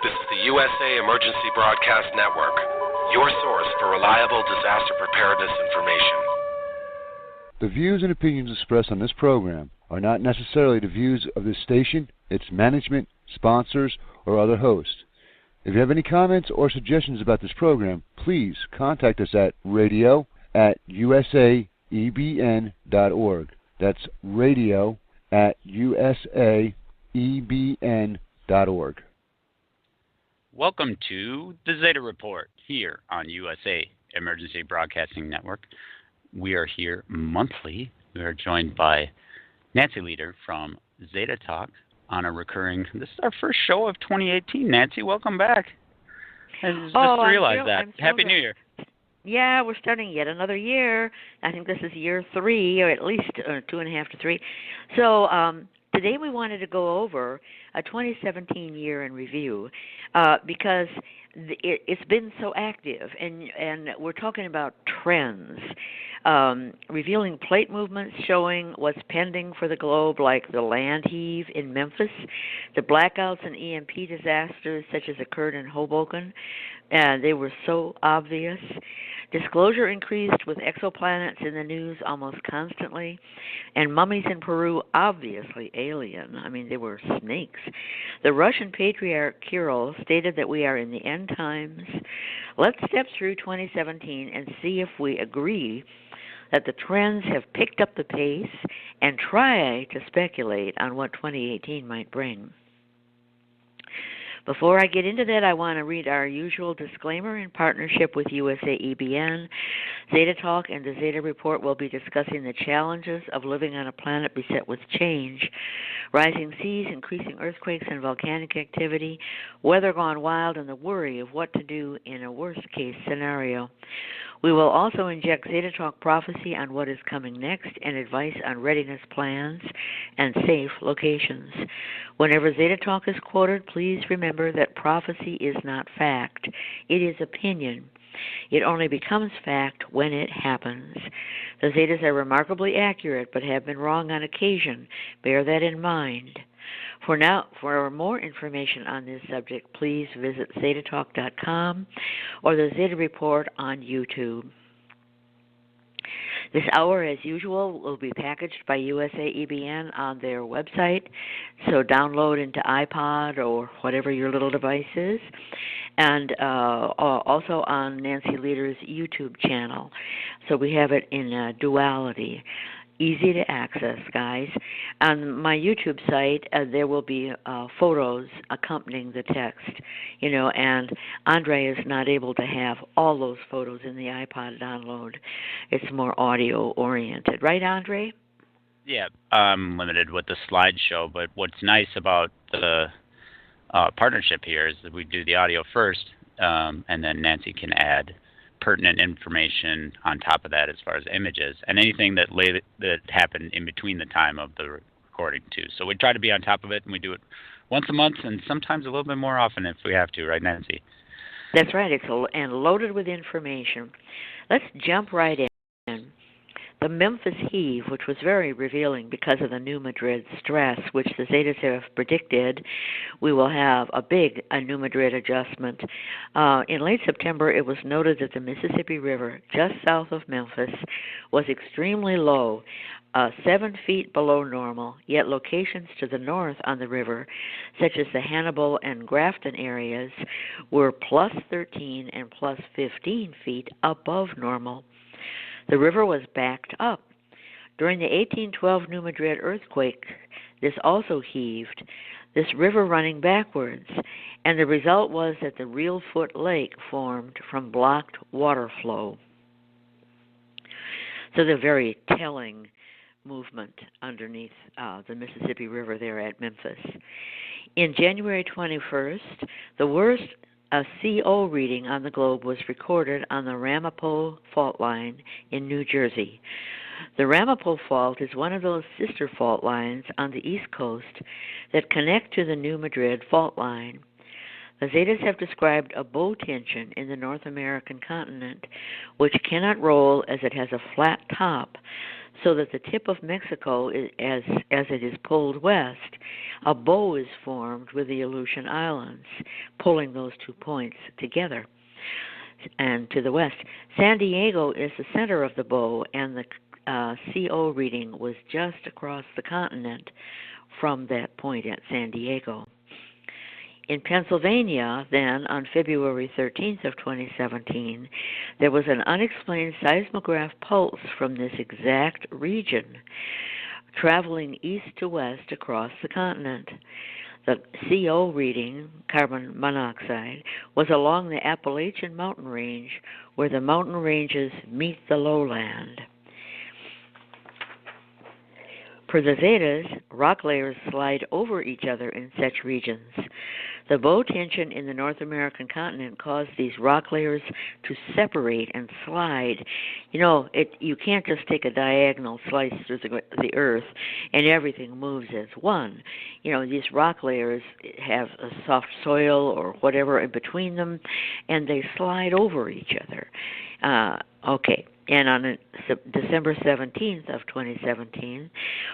This is the USA Emergency Broadcast Network, your source for reliable disaster preparedness information. The views and opinions expressed on this program are not necessarily the views of this station, its management, sponsors, or other hosts. If you have any comments or suggestions about this program, please contact us at radio@usaebn.org. That's radio@usaebn.org. Welcome to the Zeta Report here on USA Emergency Broadcasting Network. We are here monthly. We are joined by Nancy Leader from Zeta Talk on a recurring, this is our first show of 2018. Nancy, welcome back. I just realized that. Happy New Year. Yeah, we're starting yet another year. I think this is year 3, or at least 2.5 to 3. So today we wanted to go over a 2017 year in review because it's been so active, and we're talking about trends, revealing plate movements showing what's pending for the globe, like the land heave in Memphis, the blackouts and EMP disasters such as occurred in Hoboken, and they were so obvious. Disclosure increased with exoplanets in the news almost constantly, and mummies in Peru, obviously alien. I mean, they were snakes. The Russian Patriarch Kirill stated that we are in the end times. Let's step through 2017 and see if we agree that the trends have picked up the pace and try to speculate on what 2018 might bring. Before I get into that, I want to read our usual disclaimer. In partnership with USA EBN, Zeta Talk and the Zeta Report will be discussing the challenges of living on a planet beset with change, rising seas, increasing earthquakes and volcanic activity, weather gone wild, and the worry of what to do in a worst-case scenario. We will also inject Zeta Talk prophecy on what is coming next and advice on readiness plans and safe locations. Whenever Zeta Talk is quoted, please remember that prophecy is not fact. It is opinion. It only becomes fact when it happens. The Zetas are remarkably accurate but have been wrong on occasion. Bear that in mind. For more information on this subject, please visit zetatalk.com or the Zeta Report on YouTube. This hour, as usual, will be packaged by USA EBN on their website, so download into iPod or whatever your little device is, and also on Nancy Leader's YouTube channel. So we have it in duality. Easy to access, guys. On my YouTube site, there will be photos accompanying the text, and Andre is not able to have all those photos in the iPod download. It's more audio-oriented. Right, Andre? Yeah, I'm limited with the slideshow, but what's nice about the partnership here is that we do the audio first, and then Nancy can add pertinent information on top of that as far as images and anything that happened in between the time of the recording too. So we try to be on top of it, and we do it once a month and sometimes a little bit more often if we have to, right, Nancy? That's right. It's and loaded with information. Let's jump right in. The Memphis heave, which was very revealing because of the New Madrid stress, which the Zetas have predicted, we will have a New Madrid adjustment. In late September, it was noted that the Mississippi River, just south of Memphis, was extremely low, 7 feet below normal, yet locations to the north on the river, such as the Hannibal and Grafton areas, were plus 13 and plus 15 feet above normal. The river was backed up. During the 1812 New Madrid earthquake, this also heaved, this river running backwards, and the result was that the Reelfoot Lake formed from blocked water flow. So the very telling movement underneath the Mississippi River there at Memphis. In January 21st, the worst CO reading on the globe was recorded on the Ramapo fault line in New Jersey. The Ramapo fault is one of those sister fault lines on the East Coast that connect to the New Madrid fault line. The Zetas have described a bow tension in the North American continent, which cannot roll as it has a flat top, so that the tip of Mexico, as it is pulled west, a bow is formed with the Aleutian Islands, pulling those 2 points together. And to the west, San Diego is the center of the bow, and the CO reading was just across the continent from that point at San Diego. In Pennsylvania, then, on February 13th of 2017, there was an unexplained seismograph pulse from this exact region, traveling east to west across the continent. The CO reading, carbon monoxide, was along the Appalachian mountain range, where the mountain ranges meet the lowland. For the Zetas, rock layers slide over each other in such regions. The bow tension in the North American continent caused these rock layers to separate and slide. You know, you can't just take a diagonal slice through the earth and everything moves as one. You know, these rock layers have a soft soil or whatever in between them, and they slide over each other. Okay. And on December 17th of 2017,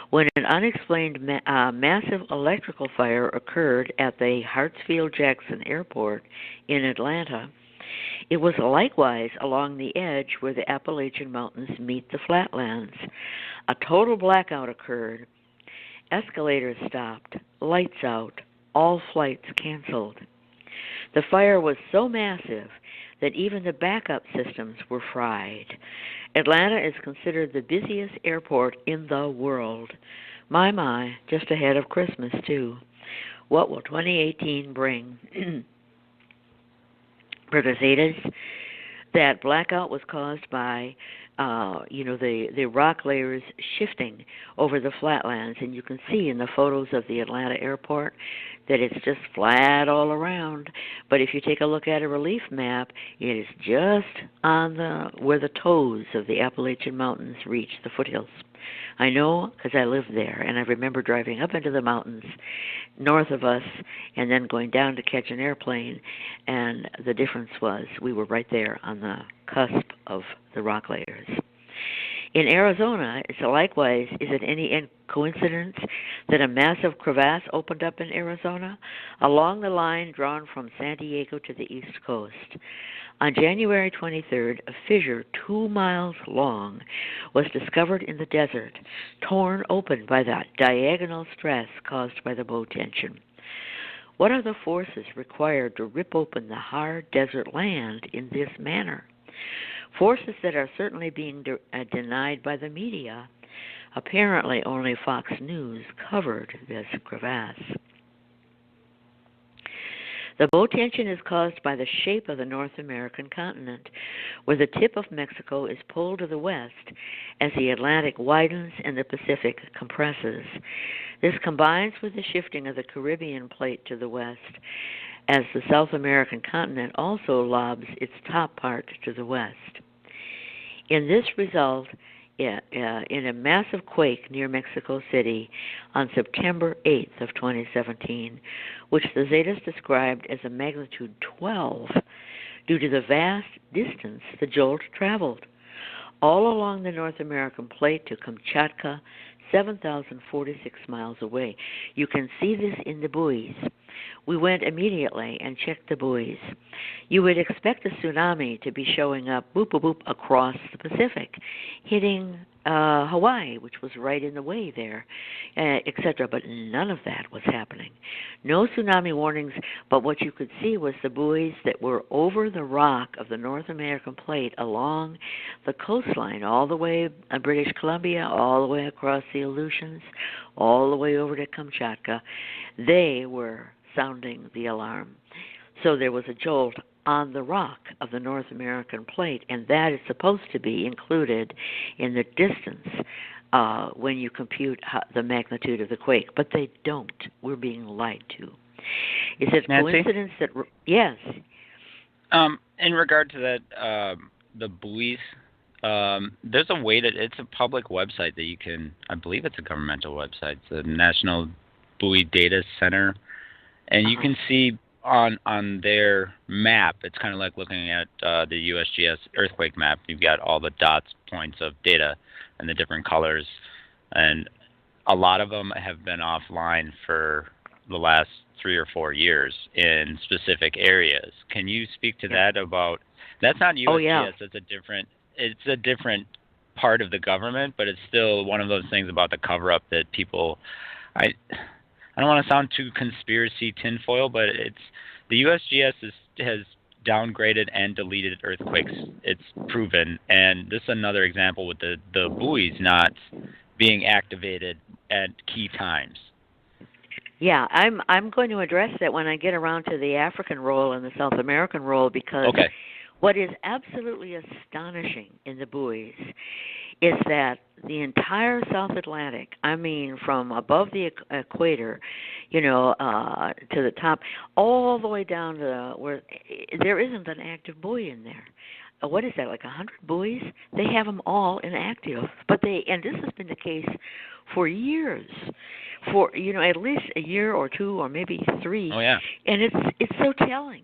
when an unexplained massive electrical fire occurred at the Hartfield-Jackson airport in Atlanta, it was likewise along the edge where the Appalachian Mountains meet the flatlands. A total blackout occurred. Escalators stopped, lights out, all flights canceled. The fire was so massive that even the backup systems were fried. Atlanta is considered the busiest airport in the world. My, just ahead of Christmas, too. What will 2018 bring? For the Zetas, that blackout was caused by the rock layers shifting over the flatlands, and you can see in the photos of the Atlanta airport that it's just flat all around. But if you take a look at a relief map, it is just on where the toes of the Appalachian Mountains reach the foothills. I know because I lived there, and I remember driving up into the mountains north of us and then going down to catch an airplane, and the difference was we were right there on the cusp of the rock layers. In Arizona, likewise, is it any coincidence that a massive crevasse opened up in Arizona along the line drawn from San Diego to the east coast? On January 23rd, a fissure 2 miles long was discovered in the desert, torn open by the diagonal stress caused by the bow tension. What are the forces required to rip open the hard desert land in this manner? Forces that are certainly being denied by the media. Apparently, only Fox News covered this crevasse. The bow tension is caused by the shape of the North American continent, where the tip of Mexico is pulled to the west as the Atlantic widens and the Pacific compresses. This combines with the shifting of the Caribbean plate to the west, as the South American continent also lobs its top part to the west. In this result, in a massive quake near Mexico City on September 8th of 2017, which the Zetas described as a magnitude 12 due to the vast distance the jolt traveled, all along the North American plate to Kamchatka, 7,046 miles away. You can see this in the buoys. We went immediately and checked the buoys. You would expect a tsunami to be showing up, boop, boop, boop, across the Pacific, hitting Hawaii, which was right in the way there, etc. But none of that was happening. No tsunami warnings, but what you could see was the buoys that were over the rock of the North American plate along the coastline, all the way in British Columbia, all the way across the Aleutians, all the way over to Kamchatka. They were sounding the alarm. So there was a jolt on the rock of the North American plate, and that is supposed to be included in the distance when you compute the magnitude of the quake, but they don't. We're being lied to. Is it Nancy? Coincidence that... Yes. In regard to that, the buoys, there's a way that it's a public website that you can, I believe it's a governmental website, the National Buoy Data Center, and you can see on their map, it's kind of like looking at the USGS earthquake map. You've got all the dots, points of data, and the different colors, and a lot of them have been offline for the last 3 or 4 years in specific areas. Can you speak to that about? That's not USGS. Oh, yeah. It's a different part of the government, but it's still one of those things about the cover-up that people. I don't want to sound too conspiracy tinfoil, but it's the USGS has downgraded and deleted earthquakes. It's proven, and this is another example with the buoys not being activated at key times. Yeah, I'm going to address that when I get around to the African role and the South American role, because what is absolutely astonishing in the buoys is that the entire South Atlantic, I mean from above the equator, to the top, all the way down to where there isn't an active buoy in there. What is that, like 100 buoys? They have them all inactive. And this has been the case for years, for at least a year or two or maybe 3. Oh, yeah. And it's so telling,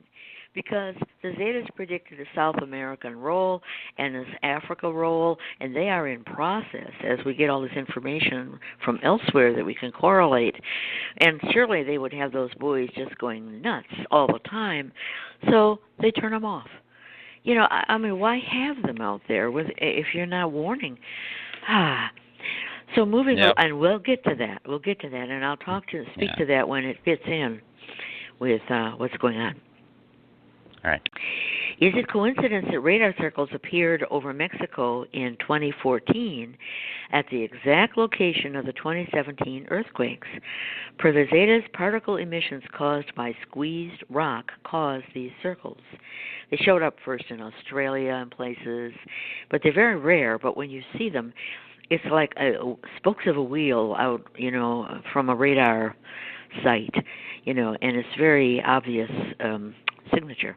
because the Zetas predicted a South American role and this Africa role, and they are in process as we get all this information from elsewhere that we can correlate. And surely they would have those buoys just going nuts all the time, so they turn them off. I mean, why have them out there if you're not warning? So moving on, and we'll get to that, and I'll speak to that when it fits in with what's going on. All right. Is it coincidence that radar circles appeared over Mexico in 2014 at the exact location of the 2017 earthquakes? Per the Zeta's, particle emissions caused by squeezed rock caused these circles. They showed up first in Australia and places, but they're very rare. But when you see them, it's like spokes of a wheel out, from a radar site, and it's very obvious signature.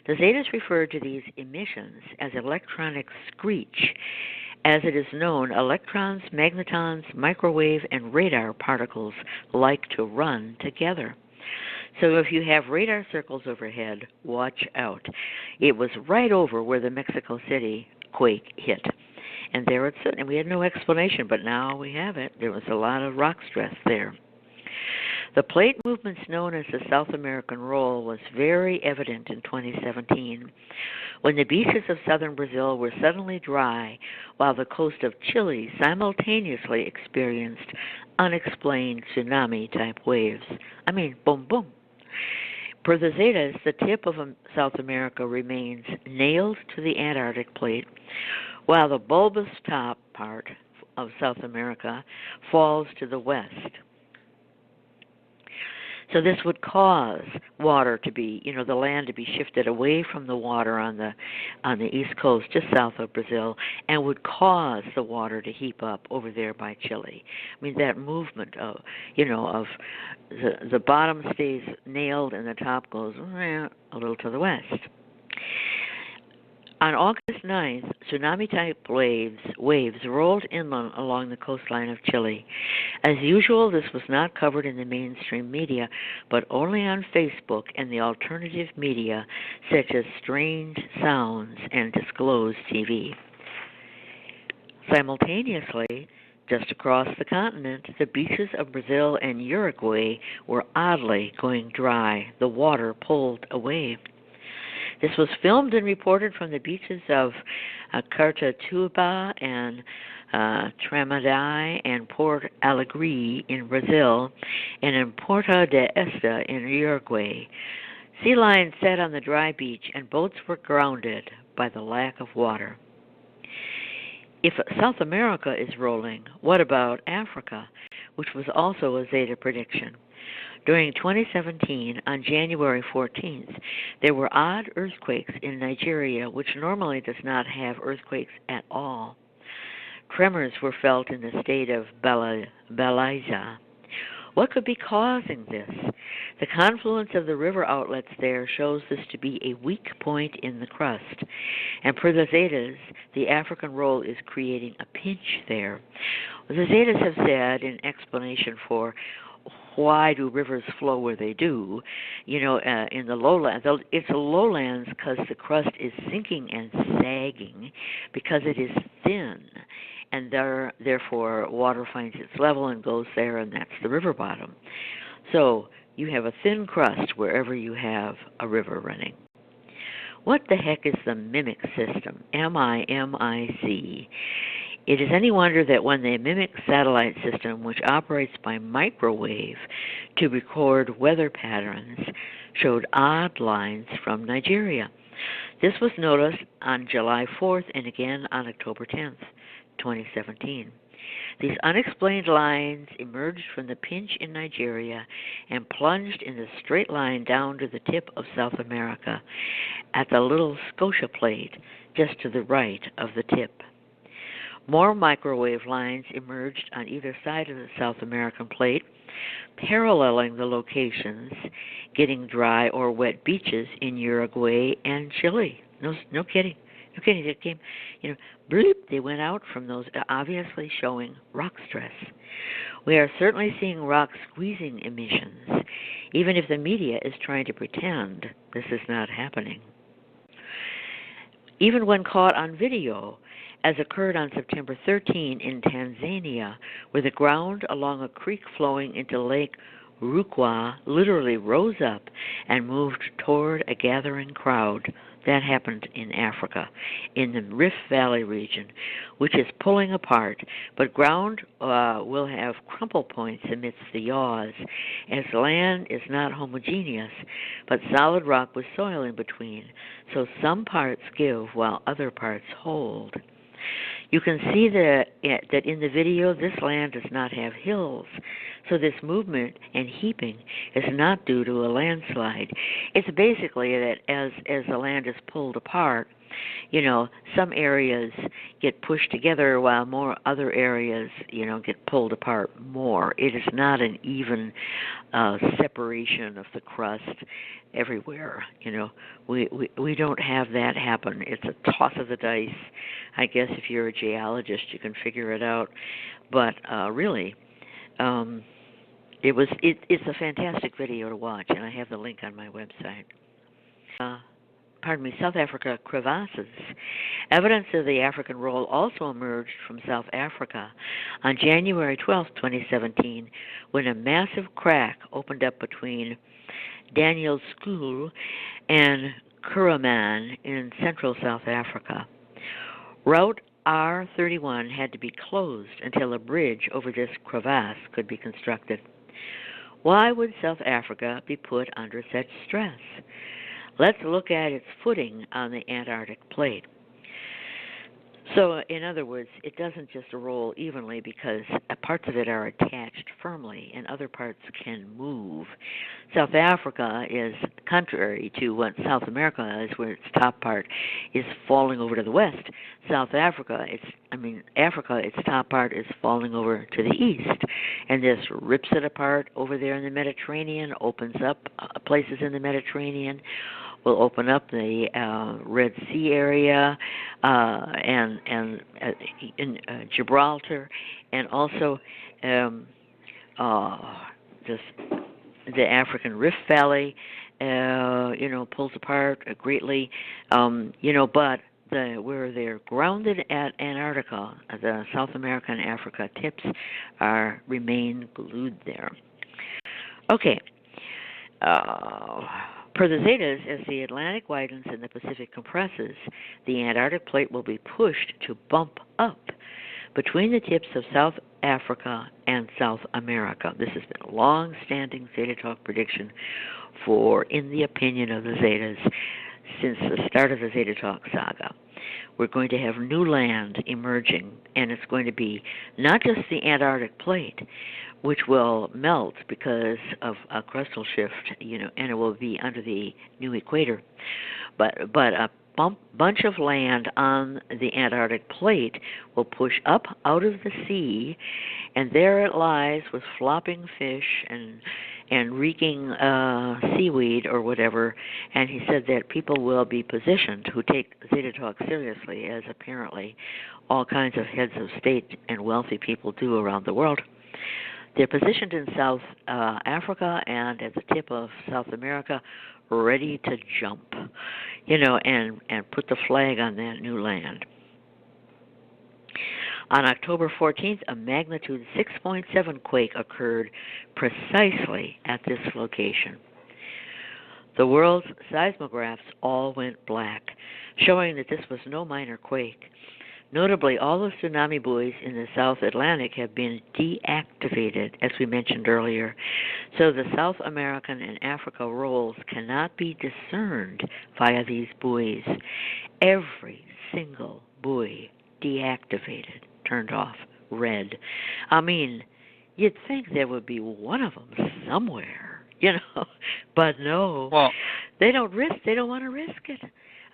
The Zetas refer to these emissions as electronic screech. As it is known, electrons, magnetons, microwave, and radar particles like to run together. So if you have radar circles overhead, watch out. It was right over where the Mexico City quake hit. And there it stood. And we had no explanation, but now we have it. There was a lot of rock stress there. The plate movements known as the South American roll was very evident in 2017 when the beaches of southern Brazil were suddenly dry while the coast of Chile simultaneously experienced unexplained tsunami-type waves. I mean, boom, boom. Per the Zetas, the tip of South America remains nailed to the Antarctic plate, while the bulbous top part of South America falls to the west. So this would cause water to be, the land to be shifted away from the water on the east coast, just south of Brazil, and would cause the water to heap up over there by Chile. I mean, that movement of the bottom stays nailed and the top goes a little to the west. On August 9th, tsunami-type waves rolled inland along the coastline of Chile. As usual, this was not covered in the mainstream media, but only on Facebook and the alternative media, such as Strange Sounds and Disclosed TV. Simultaneously, just across the continent, the beaches of Brazil and Uruguay were oddly going dry. The water pulled away. This was filmed and reported from the beaches of Cartatuba and Tramandaí and Port Alegre in Brazil and in Porto de Esta in Uruguay. Sea lions sat on the dry beach and boats were grounded by the lack of water. If South America is rolling, what about Africa, which was also a Zeta prediction? During 2017, on January 14th, there were odd earthquakes in Nigeria, which normally does not have earthquakes at all. Tremors were felt in the state of Bayelsa. What could be causing this? The confluence of the river outlets there shows this to be a weak point in the crust. And per the Zetas, the African roll is creating a pinch there. The Zetas have said, in explanation for why do rivers flow where they do? In the lowlands, it's a lowlands because the crust is sinking and sagging because it is thin, and therefore water finds its level and goes there, and that's the river bottom. So you have a thin crust wherever you have a river running. What the heck is the MIMIC system? M-I-M-I-C. It is any wonder that when the MIMIC satellite system, which operates by microwave to record weather patterns, showed odd lines from Nigeria. This was noticed on July 4th and again on October 10th, 2017. These unexplained lines emerged from the pinch in Nigeria and plunged in a straight line down to the tip of South America at the Little Scotia Plate, just to the right of the tip. More microwave lines emerged on either side of the South American plate, paralleling the locations, getting dry or wet beaches in Uruguay and Chile. No kidding. Okay, they came, bloop, they went out from those, obviously showing rock stress. We are certainly seeing rock squeezing emissions, even if the media is trying to pretend this is not happening. Even when caught on video, as occurred on September 13 in Tanzania, where the ground along a creek flowing into Lake Rukwa literally rose up and moved toward a gathering crowd. That happened in Africa, in the Rift Valley region, which is pulling apart, but ground will have crumple points amidst the yaws, as land is not homogeneous, but solid rock with soil in between, so some parts give while other parts hold. You can see that in the video, this land does not have hills, so this movement and heaping is not due to a landslide. It's basically that as the land is pulled apart, some areas get pushed together while more other areas, get pulled apart more. It is not an even separation of the crust everywhere. We don't have that happen. It's a toss of the dice. I guess if you're a geologist, you can figure it out. But really, it's a fantastic video to watch, and I have the link on my website. South Africa crevasses. Evidence of the African roll also emerged from South Africa on January 12, 2017, when a massive crack opened up between Daniels School and Kuruman in central South Africa. Route R31 had to be closed until a bridge over this crevasse could be constructed. Why would South Africa be put under such stress? Let's look at its footing on the Antarctic plate. So, in other words, it doesn't just roll evenly because parts of it are attached firmly and other parts can move. South Africa is contrary to what South America is, where its top part is falling over to the west. Africa, its top part is falling over to the east, and this rips it apart over there in the Mediterranean, opens up places in the Mediterranean, will open up the Red Sea area and in Gibraltar, and also the African Rift Valley, pulls apart greatly, but where they're grounded at Antarctica, the South America and Africa tips remain glued there. Okay. Per the Zetas, as the Atlantic widens and the Pacific compresses, the Antarctic plate will be pushed to bump up between the tips of South Africa and South America. This has been a long-standing Zeta Talk prediction in the opinion of the Zetas, since the start of the Zeta Talk saga. We're going to have new land emerging, and it's going to be not just the Antarctic plate, which will melt because of a crustal shift, and it will be under the new equator, but a bunch of land on the Antarctic plate will push up out of the sea, and there it lies with flopping fish and reeking seaweed or whatever. And he said that people will be positioned who take Zeta Talk seriously, as apparently all kinds of heads of state and wealthy people do around the world. They're positioned in South Africa and at the tip of South America, ready to jump, and put the flag on that new land. On October 14th, a magnitude 6.7 quake occurred precisely at this location. The world's seismographs all went black, showing that this was no minor quake. Notably, all the tsunami buoys in the South Atlantic have been deactivated, as we mentioned earlier. So the South American and Africa rolls cannot be discerned via these buoys. Every single buoy deactivated, turned off, red. I mean, you'd think there would be one of them somewhere, but no. Well, they don't want to risk it.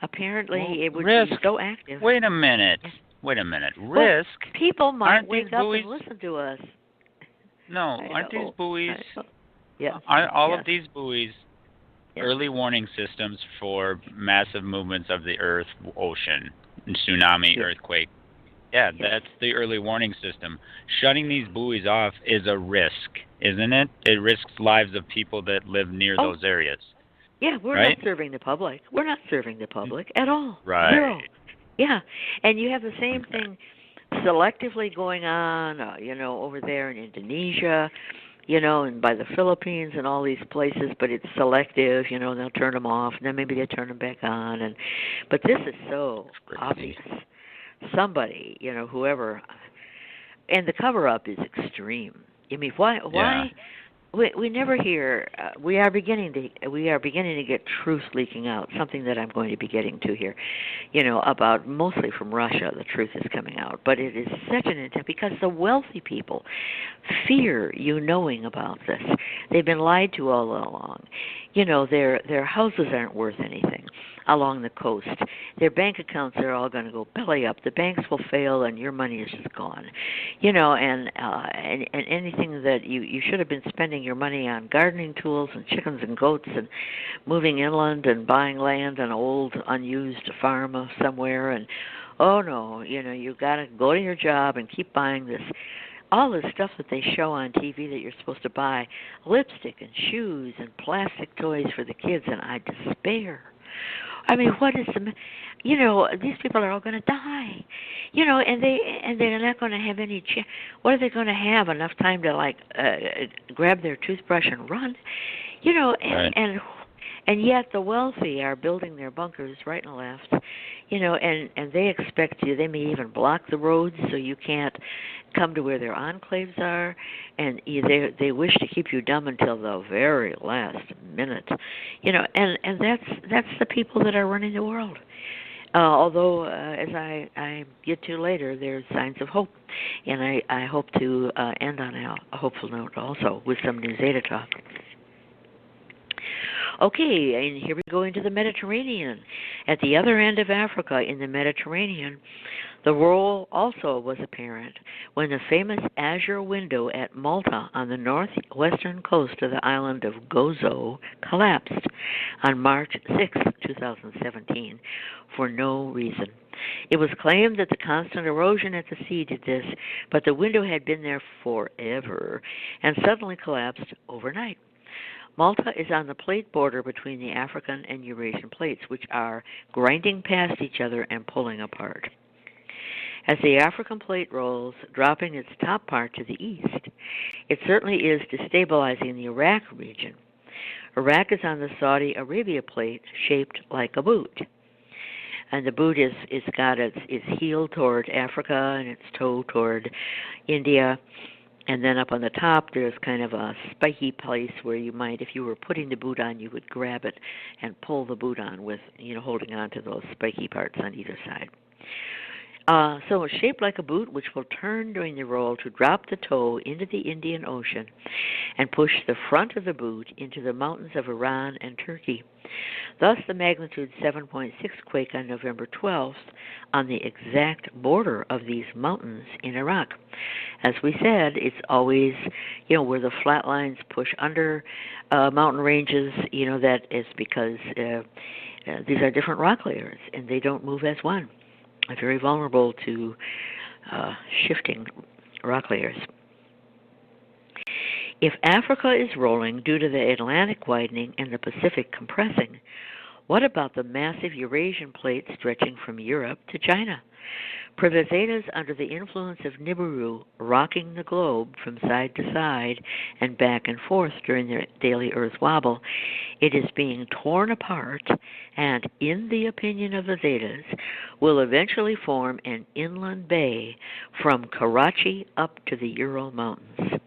Apparently, it would risk. be so active. Wait a minute. Risk? Well, people might aren't wake these up buoys, and listen to us. No, aren't these buoys, yes, aren't all yes. of these buoys Yes. early warning systems for massive movements of the earth, ocean, tsunami, Yes. earthquake? Yeah, Yes. that's the early warning system. Shutting these buoys off is a risk, isn't it? It risks lives of people that live near those areas. Yeah, we're right? not serving the public. We're not serving the public at all. Right. Zero. Yeah, and you have the same thing selectively going on, over there in Indonesia, and by the Philippines and all these places, but it's selective, they'll turn them off, and then maybe they turn them back on. But this is so obvious. Somebody, whoever, and the cover-up is extreme. I mean, why? Yeah. We never hear. We are beginning to get truth leaking out. Something that I'm going to be getting to here, about mostly from Russia. The truth is coming out, but it is such an intent because the wealthy people fear you knowing about this. They've been lied to all along. Their houses aren't worth anything along the coast. Their bank accounts are all going to go belly up. The banks will fail, and your money is just gone. And anything that you should have been spending your money on gardening tools and chickens and goats and moving inland and buying land on an old unused farm somewhere. And oh no, you got to go to your job and keep buying this. All the stuff that they show on TV that you're supposed to buy, lipstick and shoes and plastic toys for the kids, and I despair. I mean, what is the, these people are all going to die, and they're not going to have any chance. What are they going to have? Enough time to grab their toothbrush and run, Right. and yet the wealthy are building their bunkers right and left, and they expect you. They may even block the roads so you can't come to where their enclaves are, and they wish to keep you dumb until the very last minute, and that's the people that are running the world. Although, as I get to later, there's signs of hope, and I hope to end on a hopeful note also with some new Zeta talk. Okay, and here we go into the Mediterranean. At the other end of Africa, in the Mediterranean, the role also was apparent when the famous Azure Window at Malta on the northwestern coast of the island of Gozo collapsed on March 6, 2017, for no reason. It was claimed that the constant erosion at the sea did this, but the window had been there forever and suddenly collapsed overnight. Malta is on the plate border between the African and Eurasian plates, which are grinding past each other and pulling apart. As the African plate rolls, dropping its top part to the east, it certainly is destabilizing the Iraq region. Iraq is on the Saudi Arabia plate, shaped like a boot. And the boot is got its heel toward Africa and its toe toward India. And then up on the top, there's kind of a spiky place where you might, if you were putting the boot on, you would grab it and pull the boot on with, holding on to those spiky parts on either side. So it's shaped like a boot, which will turn during the roll to drop the toe into the Indian Ocean and push the front of the boot into the mountains of Iran and Turkey. Thus, the magnitude 7.6 quake on November 12th on the exact border of these mountains in Iraq. As we said, it's always, where the flat lines push under mountain ranges, that is because these are different rock layers and they don't move as one. Very vulnerable to shifting rock layers. If Africa is rolling due to the Atlantic widening and the Pacific compressing, what about the massive Eurasian plate stretching from Europe to China? Per the Zetas under the influence of Nibiru rocking the globe from side to side and back and forth during the daily Earth wobble, it is being torn apart and, in the opinion of the Zetas, will eventually form an inland bay from Karachi up to the Ural Mountains.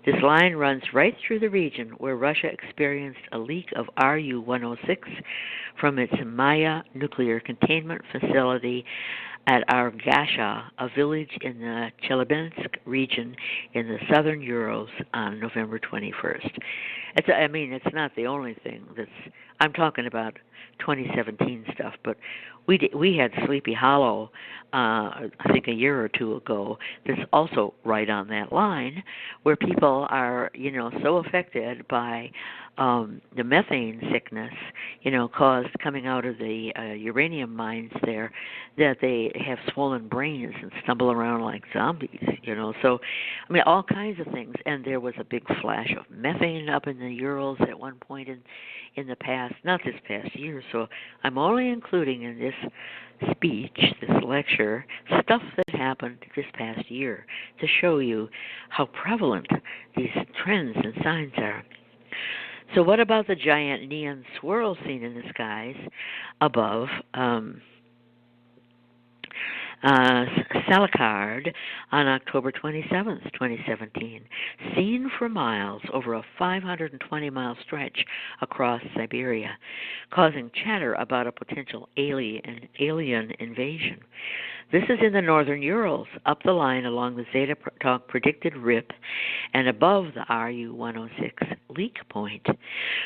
This line runs right through the region where Russia experienced a leak of Ru-106 from its Maya nuclear containment facility at Argasha, a village in the Chelyabinsk region in the southern Urals on November 21st. It's not the only thing I'm talking about 2017 stuff, but we had Sleepy Hollow, I think a year or two ago, that's also right on that line, where people are, so affected by the methane sickness, caused coming out of the uranium mines there, that they have swollen brains and stumble around like zombies, So, all kinds of things. And there was a big flash of methane up in the Urals at one point in the past, not this past year. So I'm only including in this speech, this lecture, stuff that happened this past year to show you how prevalent these trends and signs are. So what about the giant neon swirl seen in the skies above Salakard on October 27th, 2017, seen for miles over a 520-mile stretch across Siberia, causing chatter about a potential alien invasion. This is in the northern Urals, up the line along the Zeta talk predicted rip and above the Ru-106 leak point.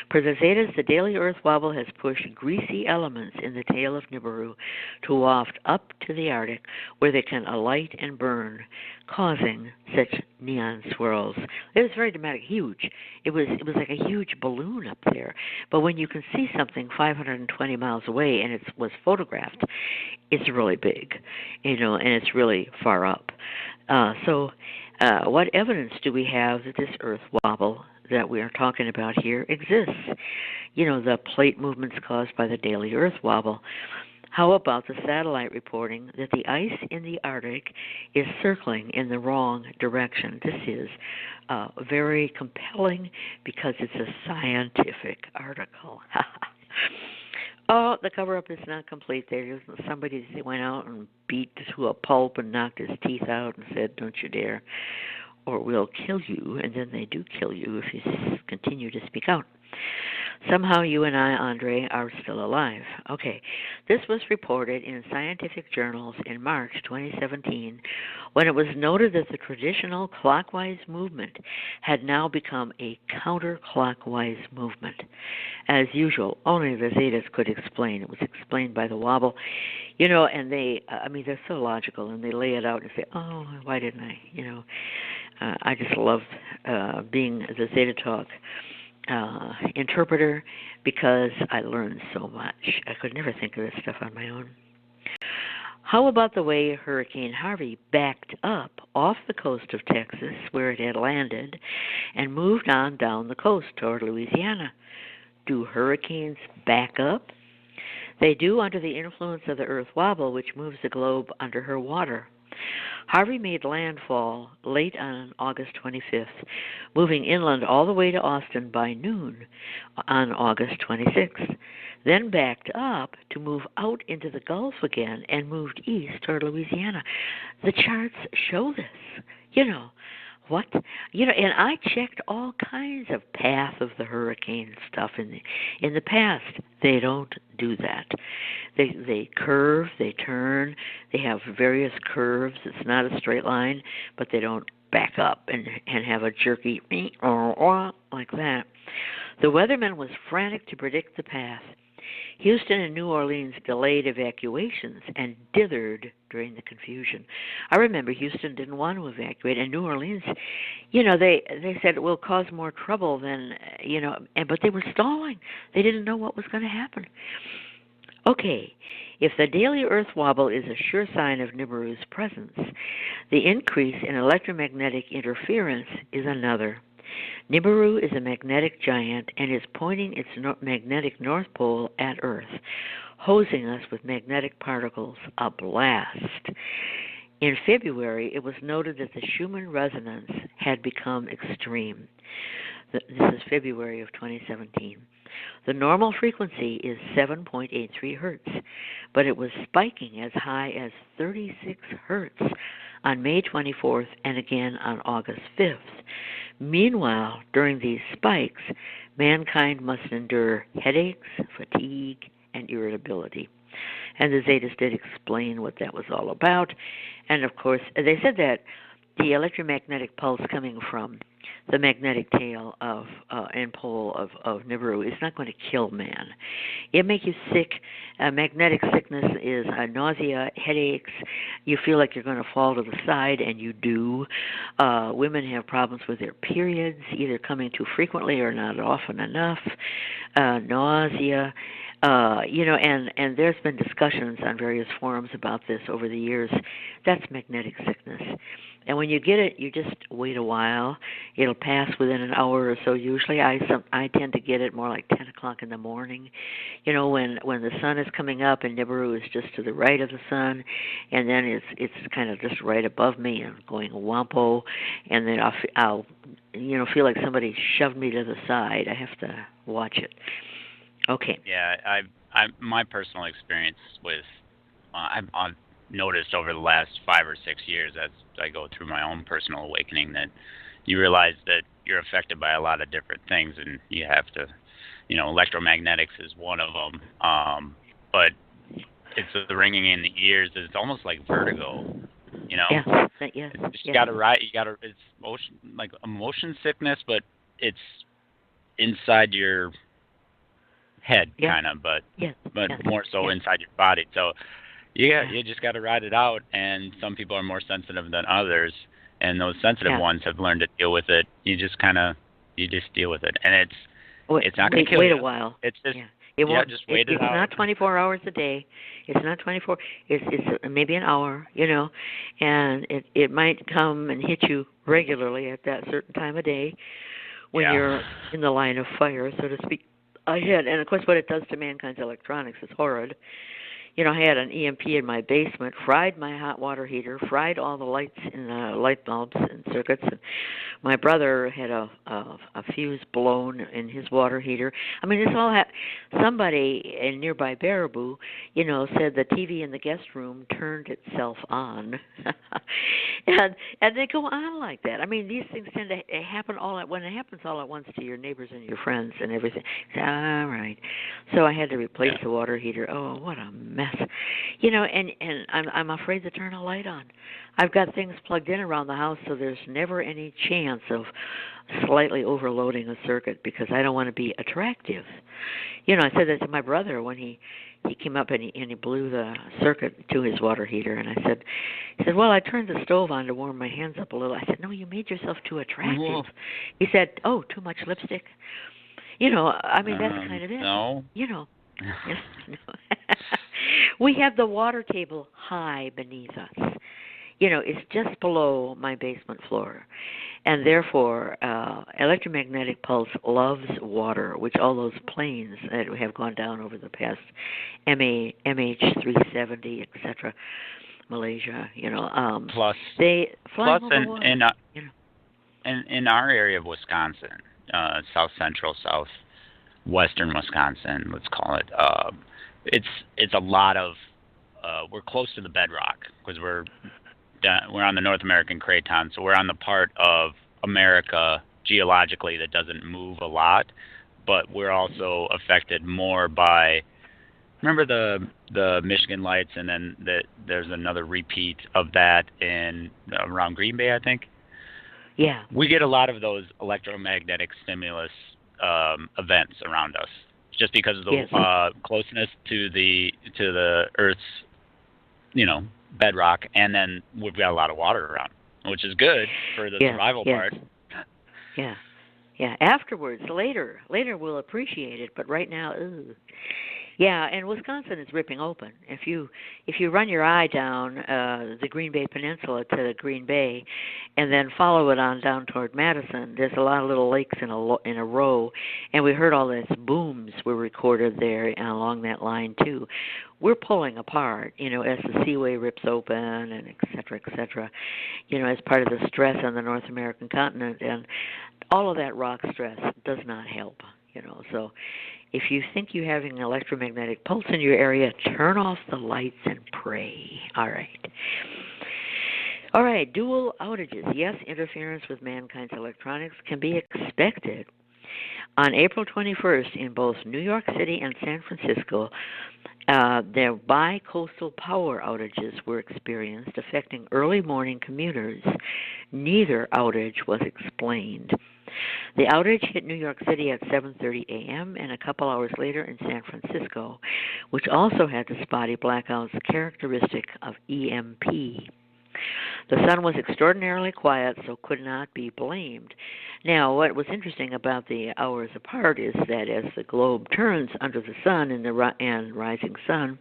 Per the Zetas, the daily Earth wobble has pushed greasy elements in the tail of Nibiru to waft up to the Arctic, where they can alight and burn, causing such neon swirls. It was very dramatic, huge. It was like a huge balloon up there. But when you can see something 520 miles away and it was photographed, it's really big, and it's really far up. So what evidence do we have that this Earth wobble that we are talking about here exists? The plate movements caused by the daily Earth wobble. How about the satellite reporting that the ice in the Arctic is circling in the wrong direction? This is very compelling because it's a scientific article. Oh, the cover-up is not complete. Somebody went out and beat to a pulp and knocked his teeth out and said, "Don't you dare, or we'll kill you." And then they do kill you if you continue to speak out. Somehow you and I, Andre, are still alive. Okay, this was reported in scientific journals in March 2017 when it was noted that the traditional clockwise movement had now become a counterclockwise movement. As usual, only the Zetas could explain. It was explained by the wobble. And they're so logical, and they lay it out and say, oh, why didn't I? I just love being the Zeta Talk interpreter because I learned so much. I could never think of this stuff on my own. How about the way Hurricane Harvey backed up off the coast of Texas where it had landed and moved on down the coast toward Louisiana? Do hurricanes back up? They do under the influence of the Earth wobble, which moves the globe under her water. Harvey made landfall late on August 25th, moving inland all the way to Austin by noon on August 26th, then backed up to move out into the Gulf again and moved east toward Louisiana. The charts show this. And I checked all kinds of path of the hurricane stuff in the past. They don't do that. They curve, they turn, they have various curves. It's not a straight line, but they don't back up and have a jerky like that. The weatherman was frantic to predict the path. Houston and New Orleans delayed evacuations and dithered during the confusion. I remember Houston didn't want to evacuate, and New Orleans, they said it will cause more trouble than, but they were stalling. They didn't know what was going to happen. Okay, if the daily Earth wobble is a sure sign of Nibiru's presence, the increase in electromagnetic interference is another. Nibiru is a magnetic giant and is pointing its magnetic north pole at Earth, hosing us with magnetic particles, a blast. In February, it was noted that the Schumann Resonance had become extreme. This is February of 2017. The normal frequency is 7.83 hertz, but it was spiking as high as 36 hertz on May 24th and again on August 5th. Meanwhile, during these spikes, mankind must endure headaches, fatigue, and irritability. And the Zetas did explain what that was all about. And of course, they said that the electromagnetic pulse coming from the magnetic tail of and pole of Nibiru is not going to kill man. It makes you sick. Magnetic sickness is nausea, headaches. You feel like you're going to fall to the side, and you do. Women have problems with their periods, either coming too frequently or not often enough. Nausea. And there's been discussions on various forums about this over the years. That's magnetic sickness. And when you get it, you just wait a while. It'll pass within an hour or so. Usually, I tend to get it more like 10 o'clock in the morning. When the sun is coming up and Nibiru is just to the right of the sun, and then it's kind of just right above me and going wampo, and then I'll feel like somebody shoved me to the side. I have to watch it. Okay. Yeah, my personal experience with I've noticed over the last 5 or 6 years as I go through my own personal awakening that you realize that you're affected by a lot of different things, and you have to, electromagnetics is one of them. But it's the ringing in the ears. It's almost like vertigo. Yes. You got to ride. It's motion, like a motion sickness, but it's inside your head, kind of, but more so inside your body. So you just got to ride it out, and some people are more sensitive than others, and those sensitive ones have learned to deal with it. You just deal with it, and it's not going to kill you. Wait a while. It's just just wait it out. It's not 24 hours a day. It's not 24. It's maybe an hour, and it might come and hit you regularly at that certain time of day when you're in the line of fire, so to speak. And of course, what it does to mankind's electronics is horrid. I had an EMP in my basement, fried my hot water heater, fried all the lights in the light bulbs and circuits. And my brother had a fuse blown in his water heater. I mean, this all somebody in nearby Baraboo, said the TV in the guest room turned itself on. and they go on like that. I mean, these things tend to happen when it happens all at once to your neighbors and your friends and everything. All right. So I had to replace the water heater. Oh, what a mess. And I'm afraid to turn a light on. I've got things plugged in around the house, so there's never any chance of slightly overloading a circuit because I don't want to be attractive. I said that to my brother when he came up and he blew the circuit to his water heater, and he said, well, I turned the stove on to warm my hands up a little. I said, no, you made yourself too attractive. Whoa. He said, oh, too much lipstick. I mean, that's kind of it. No. We have the water table high beneath us. It's just below my basement floor. And therefore, electromagnetic pulse loves water, which all those planes that have gone down over the past MH370, etc., Malaysia, they fly over water. In our area of Wisconsin, south central, southwestern Wisconsin, let's call it, it's a lot of we're close to the bedrock because we're on the North American craton, so we're on the part of America geologically that doesn't move a lot, but we're also affected more by, remember the Michigan lights, and then there's another repeat of that around Green Bay, I think. Yeah. We get a lot of those electromagnetic stimulus events around us, just because of the closeness to the Earth's, bedrock, and then we've got a lot of water around, which is good for the survival part. Yeah. Afterwards, later we'll appreciate it, but right now, Yeah, and Wisconsin is ripping open. If you run your eye down the Green Bay Peninsula to the Green Bay, and then follow it on down toward Madison, there's a lot of little lakes in a row, and we heard all these booms were recorded there and along that line too. We're pulling apart, as the seaway rips open and et cetera, as part of the stress on the North American continent, and all of that rock stress does not help, So if you think you're having an electromagnetic pulse in your area, turn off the lights and pray. All right, dual outages. Yes, interference with mankind's electronics can be expected. On April 21st, in both New York City and San Francisco, their bi-coastal power outages were experienced, affecting early morning commuters. Neither outage was explained. The outage hit New York City at 7:30 a.m. and a couple hours later in San Francisco, which also had the spotty blackouts characteristic of EMP. The sun was extraordinarily quiet, so could not be blamed. Now, what was interesting about the hours apart is that as the globe turns under the sun and rising sun,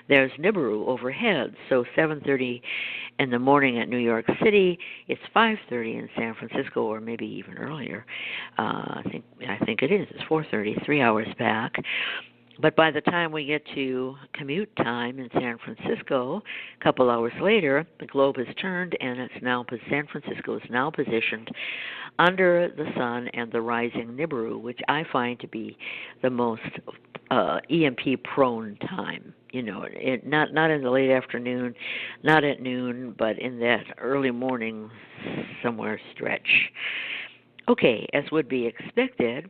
there's Nibiru overhead. So 7:30 in the morning at New York City, it's 5:30 in San Francisco, or maybe even earlier. I think it is. It's 4:30, 3 hours back. But by the time we get to commute time in San Francisco, a couple hours later, the globe has turned, and San Francisco is now positioned under the sun and the rising Nibiru, which I find to be the most EMP-prone time. Not in the late afternoon, not at noon, but in that early morning somewhere stretch. Okay, as would be expected,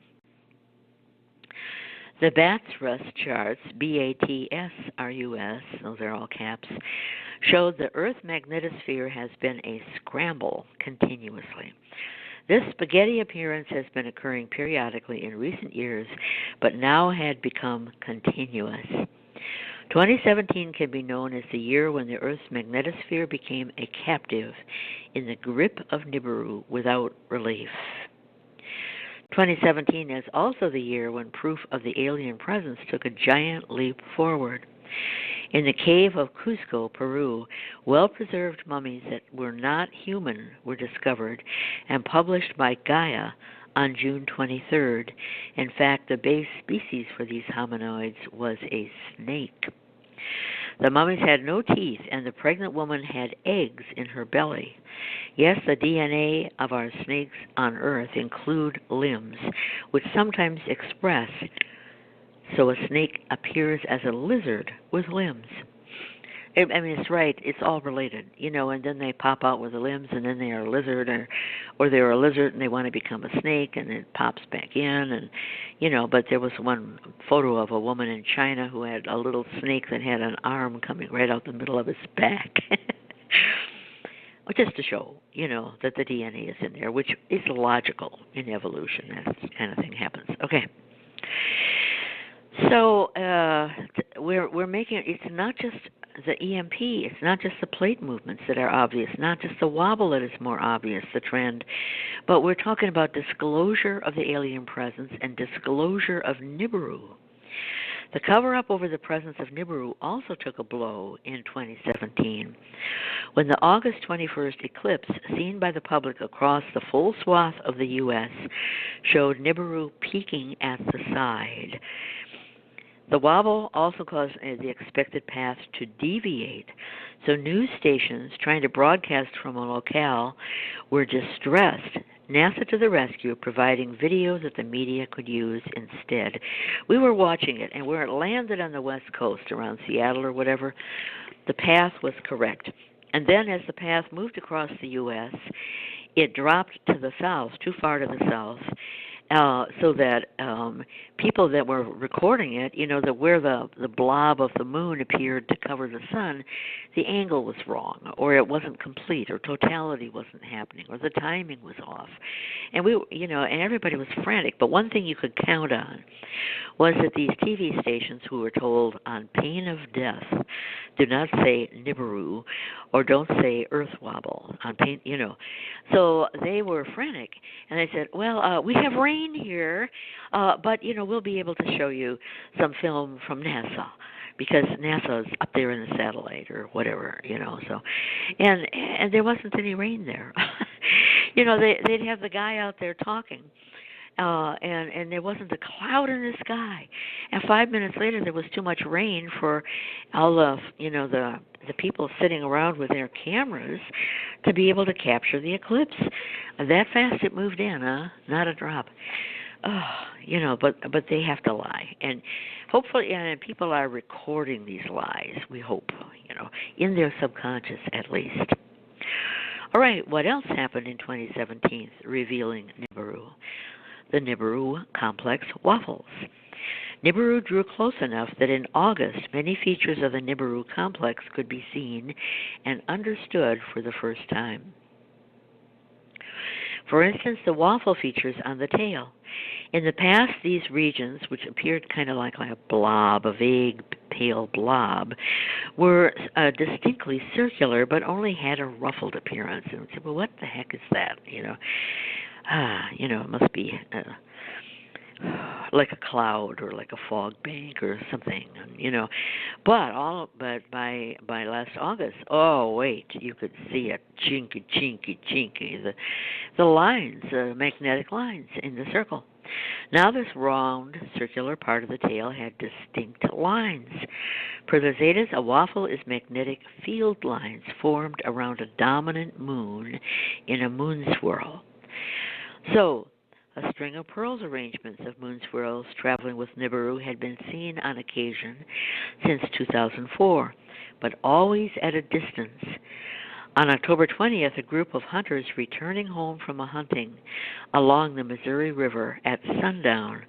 the BATSRUS charts, BATSRUS, those are all caps, showed the Earth's magnetosphere has been a scramble continuously. This spaghetti appearance has been occurring periodically in recent years, but now had become continuous. 2017 can be known as the year when the Earth's magnetosphere became a captive in the grip of Nibiru without relief. 2017 is also the year when proof of the alien presence took a giant leap forward. In the cave of Cusco, Peru, well-preserved mummies that were not human were discovered and published by Gaia on June 23rd. In fact, the base species for these hominoids was a snake. The mummies had no teeth, and the pregnant woman had eggs in her belly. Yes, the DNA of our snakes on Earth include limbs, which sometimes express, so a snake appears as a lizard with limbs. It's right, it's all related, and then they pop out with the limbs, and then they are a lizard, or they're a lizard and they want to become a snake, and it pops back in, and, but there was one photo of a woman in China who had a little snake that had an arm coming right out the middle of its back. Just to show, that the DNA is in there, which is logical in evolution. That kind of thing happens. Okay. So we're making, it's not just the EMP, it's not just the plate movements that are obvious, not just the wobble that is more obvious, the trend, but we're talking about disclosure of the alien presence and disclosure of Nibiru. The cover-up over the presence of Nibiru also took a blow in 2017, when the August 21st eclipse, seen by the public across the full swath of the U.S., showed Nibiru peaking at the side. The wobble also caused the expected path to deviate, so news stations trying to broadcast from a locale were distressed. NASA to the rescue, providing video that the media could use instead. We were watching it, and where it landed on the West Coast, around Seattle or whatever, the path was correct. And then as the path moved across the U.S., it dropped to the south, too far to the south, so that people that were recording it, that where the blob of the moon appeared to cover the sun, the angle was wrong, or it wasn't complete, or totality wasn't happening, or the timing was off. And and everybody was frantic. But one thing you could count on was that these TV stations who were told on pain of death, do not say Nibiru, or don't say Earth wobble on pain, So they were frantic, and they said, well, we have rain rain here, but we'll be able to show you some film from NASA because NASA's up there in the satellite or whatever, So, and there wasn't any rain there. They'd have the guy out there talking. And there wasn't a cloud in the sky. And 5 minutes later, there was too much rain for all of the people sitting around with their cameras to be able to capture the eclipse. That fast it moved in, huh? Not a drop. But they have to lie, and hopefully, and people are recording these lies. We hope, in their subconscious at least. All right, what else happened in 2017 revealing Nibiru? The Nibiru complex waffles. Nibiru drew close enough that in August, many features of the Nibiru complex could be seen and understood for the first time. For instance, the waffle features on the tail. In the past, these regions, which appeared kind of like a blob, a vague pale blob, were distinctly circular, but only had a ruffled appearance. And we said, well, what the heck is that? It must be like a cloud or like a fog bank or something, But by last August, oh wait, you could see it, chinky, the lines, magnetic lines in the circle. Now this round, circular part of the tail had distinct lines. Per the Zetas, a waffle is magnetic field lines formed around a dominant moon in a moon swirl. So, a string of pearls arrangements of moon swirls traveling with Nibiru had been seen on occasion since 2004, but always at a distance. On October 20th, a group of hunters returning home from a hunting along the Missouri River at sundown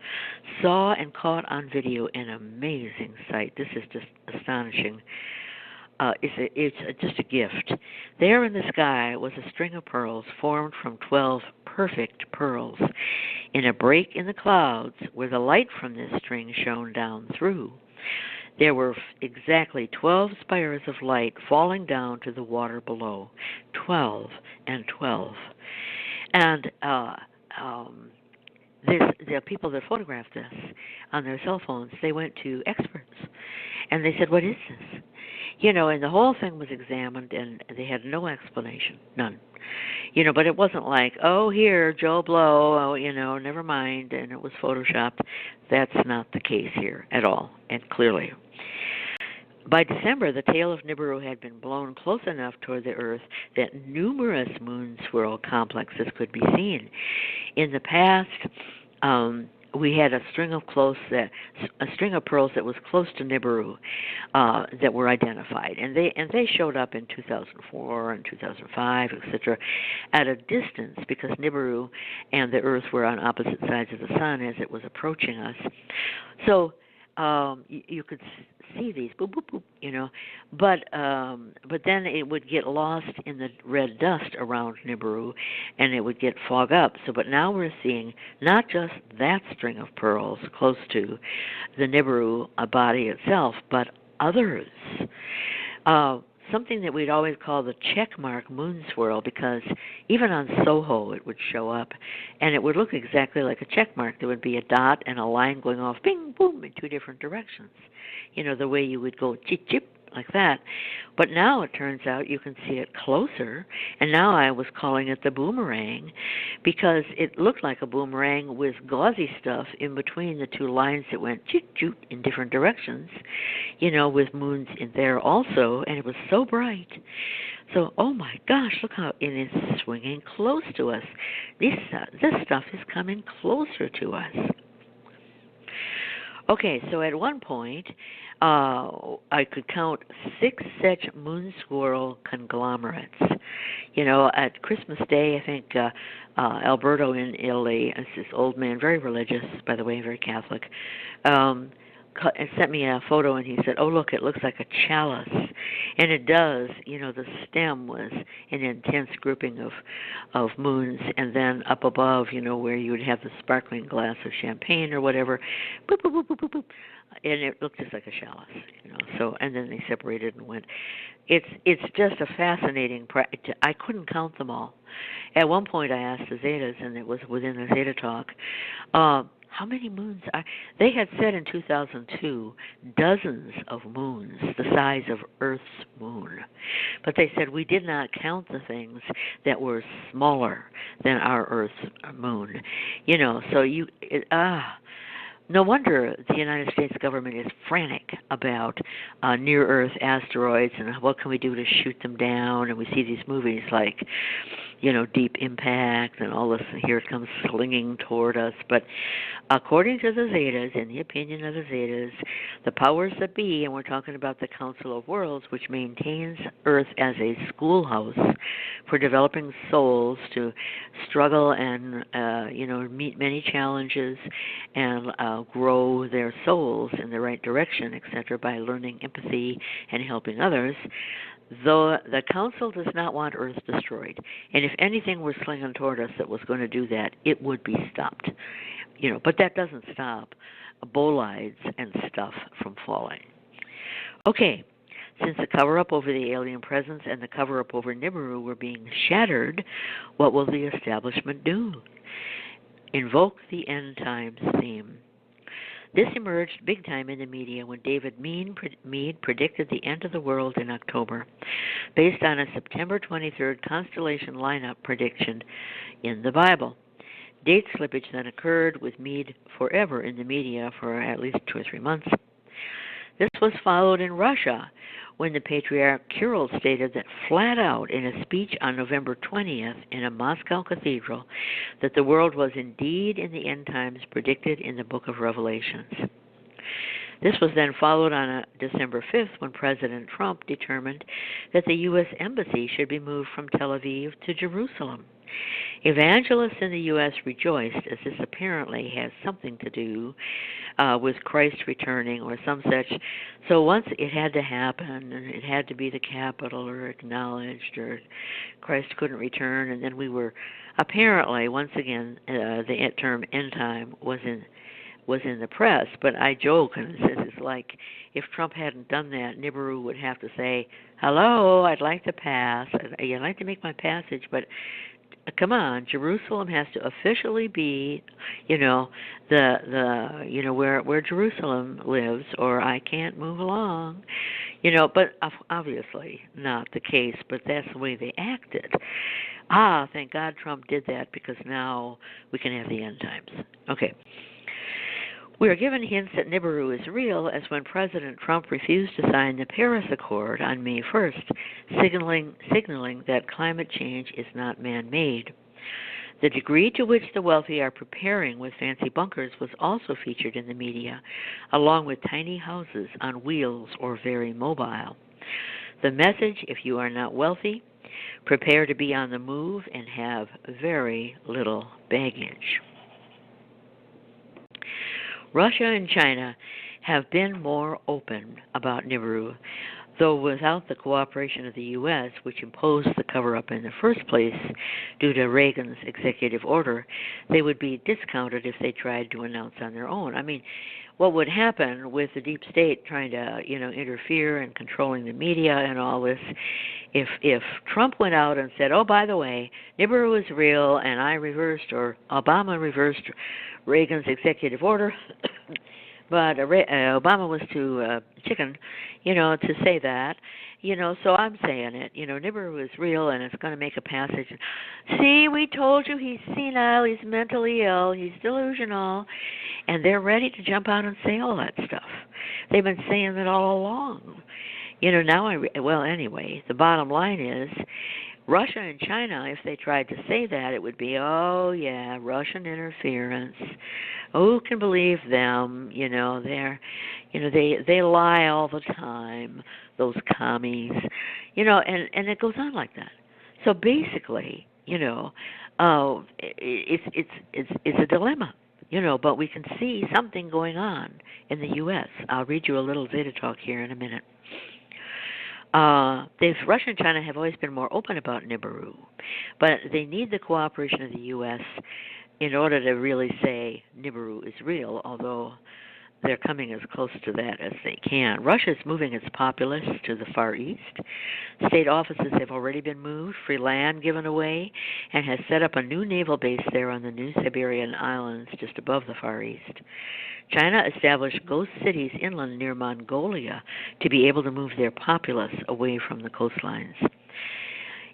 saw and caught on video an amazing sight. This is just astonishing. It's just a gift. There in the sky was a string of pearls formed from 12 perfect pearls. In a break in the clouds where the light from this string shone down through, there were exactly 12 spires of light falling down to the water below. 12 and 12. And the people that photographed this on their cell phones, they went to experts. And they said, what is this? And the whole thing was examined, and they had no explanation, none. But it wasn't like, oh, here, Joe Blow, never mind, and it was photoshopped. That's not the case here at all, and clearly. By December, the tail of Nibiru had been blown close enough toward the Earth that numerous moon swirl complexes could be seen. In the past, we had a string of pearls that was close to Nibiru that were identified, and they showed up in 2004 and 2005, etc., at a distance because Nibiru and the Earth were on opposite sides of the sun as it was approaching us. So you could see these, boop, boop, boop, but then it would get lost in the red dust around Nibiru, and it would get fogged up. But now we're seeing not just that string of pearls close to the Nibiru body itself, but others. Something that we'd always call the checkmark moon swirl, because even on SOHO it would show up, and it would look exactly like a checkmark. There would be a dot and a line going off, bing, boom, in two different directions. The way you would go chip, chip, like that. But now it turns out you can see it closer, and now I was calling it the boomerang because it looked like a boomerang with gauzy stuff in between the two lines that went choot-choot in different directions, with moons in there also, and it was so bright. So, oh my gosh, look how it is swinging close to us. This stuff is coming closer to us. Okay, so at one point, I could count 6 such moon swirl conglomerates. At Christmas Day, I think Alberto in Italy, it's this old man, very religious, by the way, very Catholic, sent me a photo, and he said, "Oh, look, it looks like a chalice," and it does. The stem was an intense grouping of moons, and then up above, where you would have the sparkling glass of champagne or whatever, boop, boop, boop, boop, boop, boop, and it looked just like a chalice. So, and then they separated and went. It's just a fascinating. I couldn't count them all. At one point, I asked the Zetas, and it was within the Zeta talk. How many moons? They had said in 2002 dozens of moons, the size of Earth's moon. But they said we did not count the things that were smaller than our Earth's moon. So no wonder the United States government is frantic about near-Earth asteroids and what can we do to shoot them down. And we see these movies like, Deep Impact and all this, here it comes slinging toward us. But according to the Zetas, in the opinion of the Zetas, the powers that be, and we're talking about the Council of Worlds, which maintains Earth as a schoolhouse for developing souls to struggle and, meet many challenges and grow their souls in the right direction, etc., by learning empathy and helping others. Though the Council does not want Earth destroyed, and if anything were slinging toward us that was going to do that, it would be stopped. But that doesn't stop bolides and stuff from falling. Okay, since the cover-up over the alien presence and the cover-up over Nibiru were being shattered, what will the establishment do? Invoke the end times theme. This emerged big time in the media when David Meade predicted the end of the world in October, based on a September 23rd constellation lineup prediction in the Bible. Date slippage then occurred, with Meade forever in the media for at least 2 or 3 months. This was followed in Russia when the Patriarch Kirill stated that flat out in a speech on November 20th in a Moscow cathedral that the world was indeed in the end times predicted in the book of Revelations. This was then followed on December 5th when President Trump determined that the U.S. Embassy should be moved from Tel Aviv to Jerusalem. Evangelists in the U.S. rejoiced, as this apparently has something to do with Christ returning or some such. So once it had to happen, and it had to be the capital or acknowledged, or Christ couldn't return, and then we were apparently, once again, the term end time was in the press. But I joke, and it's like if Trump hadn't done that, Nibiru would have to say, "Hello, I'd like to pass. I'd like to make my passage, but come on, Jerusalem has to officially be, where Jerusalem lives, or I can't move along." But obviously not the case, but that's the way they acted. Thank God Trump did that, because now we can have the end times. Okay. We are given hints that Nibiru is real as when President Trump refused to sign the Paris Accord on May 1st, signaling that climate change is not man-made. The degree to which the wealthy are preparing with fancy bunkers was also featured in the media, along with tiny houses on wheels or very mobile. The message: if you are not wealthy, prepare to be on the move and have very little baggage. Russia and China have been more open about Nibiru, though without the cooperation of the U.S., which imposed the cover-up in the first place due to Reagan's executive order, they would be discounted if they tried to announce on their own. I mean, what would happen with the deep state trying to, interfere and controlling the media and all this, if Trump went out and said, "Oh, by the way, Nibiru is real, and I reversed, or Obama reversed Reagan's executive order," but Obama was too chicken, to say that, so I'm saying it. Nibiru is real, and it's going to make a passage. See, we told you he's senile, he's mentally ill, he's delusional, and they're ready to jump out and say all that stuff. They've been saying it all along. Anyway, the bottom line is, Russia and China, if they tried to say that, it would be, oh yeah, Russian interference. Who can believe them? They lie all the time, those commies. And it goes on like that. So basically, it's a dilemma. but we can see something going on in the U.S. I'll read you a little Zeta talk here in a minute. Russia and China have always been more open about Nibiru, but they need the cooperation of the U.S. in order to really say Nibiru is real, although they're coming as close to that as they can. Russia is moving its populace to the Far East. State offices have already been moved, free land given away, and has set up a new naval base there on the new Siberian islands just above the Far East. China established ghost cities inland near Mongolia to be able to move their populace away from the coastlines.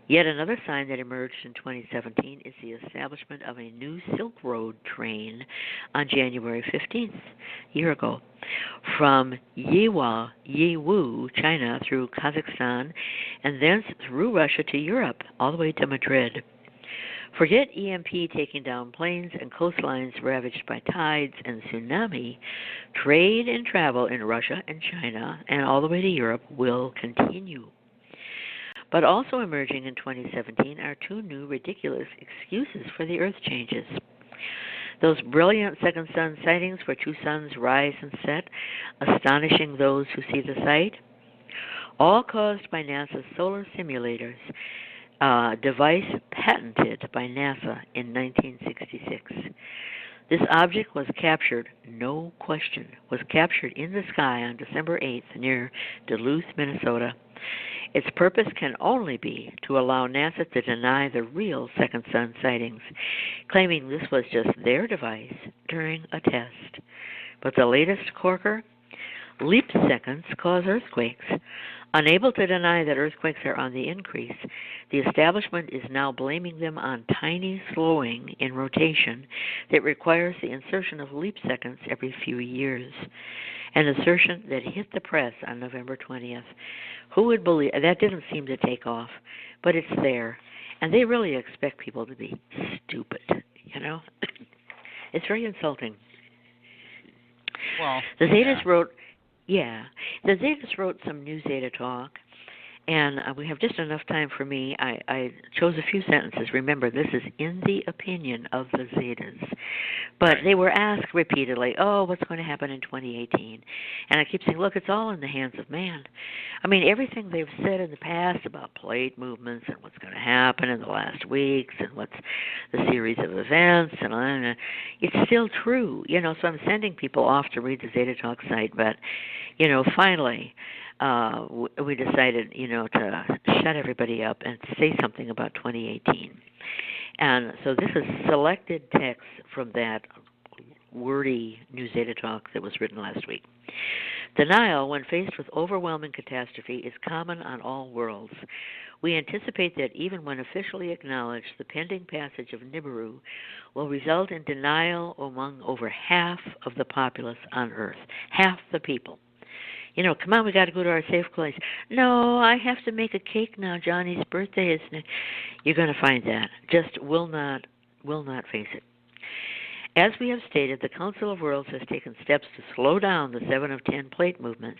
Yet another sign that emerged in 2017 is the establishment of a new Silk Road train on January 15th, a year ago, from Yiwu, China, through Kazakhstan, and thence through Russia to Europe, all the way to Madrid. Forget EMP taking down planes and coastlines ravaged by tides and tsunami. Trade and travel in Russia and China and all the way to Europe will continue. But also emerging in 2017 are two new ridiculous excuses for the Earth changes. Those brilliant second sun sightings where two suns rise and set, astonishing those who see the sight, all caused by NASA's solar simulators, device patented by NASA in 1966. This object was captured, no question, was captured in the sky on December 8th near Duluth, Minnesota. Its purpose can only be to allow NASA to deny the real second sun sightings, claiming this was just their device during a test. But the latest corker? Leap seconds cause earthquakes. Unable to deny that earthquakes are on the increase, the establishment is now blaming them on tiny slowing in rotation that requires the insertion of leap seconds every few years. An assertion that hit the press on November 20th. Who would believe? That didn't seem to take off, but it's there. And they really expect people to be stupid, It's very insulting. Well, the Zetas wrote some new Zeta talk, and we have just enough time for me. I chose a few sentences. Remember, this is in the opinion of the Zetas. But they were asked repeatedly, what's going to happen in 2018? And I keep saying, look, it's all in the hands of man. I mean, everything they've said in the past about plate movements and what's going to happen in the last weeks and what's the series of events, and it's still true. So I'm sending people off to read the Zeta Talk site. But, finally, we decided, to shut everybody up and say something about 2018. And so this is selected text from that wordy new Zeta talk that was written last week. Denial, when faced with overwhelming catastrophe, is common on all worlds. We anticipate that even when officially acknowledged, the pending passage of Nibiru will result in denial among over half of the populace on Earth, half the people. Come on, we got to go to our safe place. No, I have to make a cake now. Johnny's birthday is next. You're going to find that. Just will not face it. As we have stated, the Council of Worlds has taken steps to slow down the 7 of 10 plate movements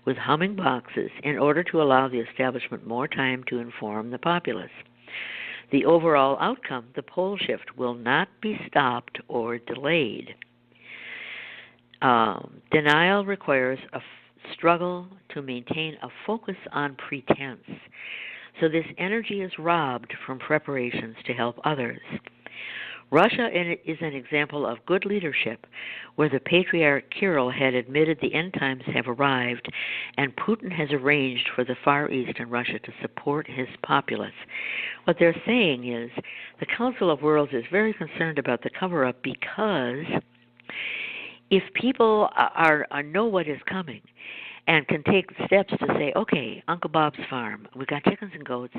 with humming boxes in order to allow the establishment more time to inform the populace. The overall outcome, the pole shift, will not be stopped or delayed. Denial requires a struggle to maintain a focus on pretense. So this energy is robbed from preparations to help others. Russia is an example of good leadership, where the Patriarch Kirill had admitted the end times have arrived, and Putin has arranged for the Far East and Russia to support his populace. What they're saying is the Council of Worlds is very concerned about the cover-up because if people know what is coming and can take steps to say, okay, Uncle Bob's farm, we've got chickens and goats.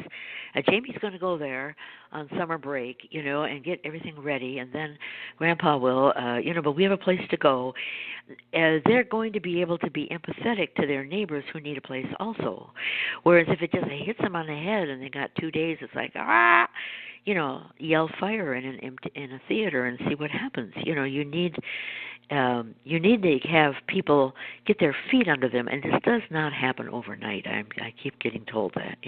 Jamie's going to go there on summer break, and get everything ready, and then Grandpa will, but we have a place to go. They're going to be able to be empathetic to their neighbors who need a place also. Whereas if it just hits them on the head and they got 2 days, it's like, yell fire in a theater and see what happens. You need to have people get their feet under them, and this does not happen overnight. I keep getting told that,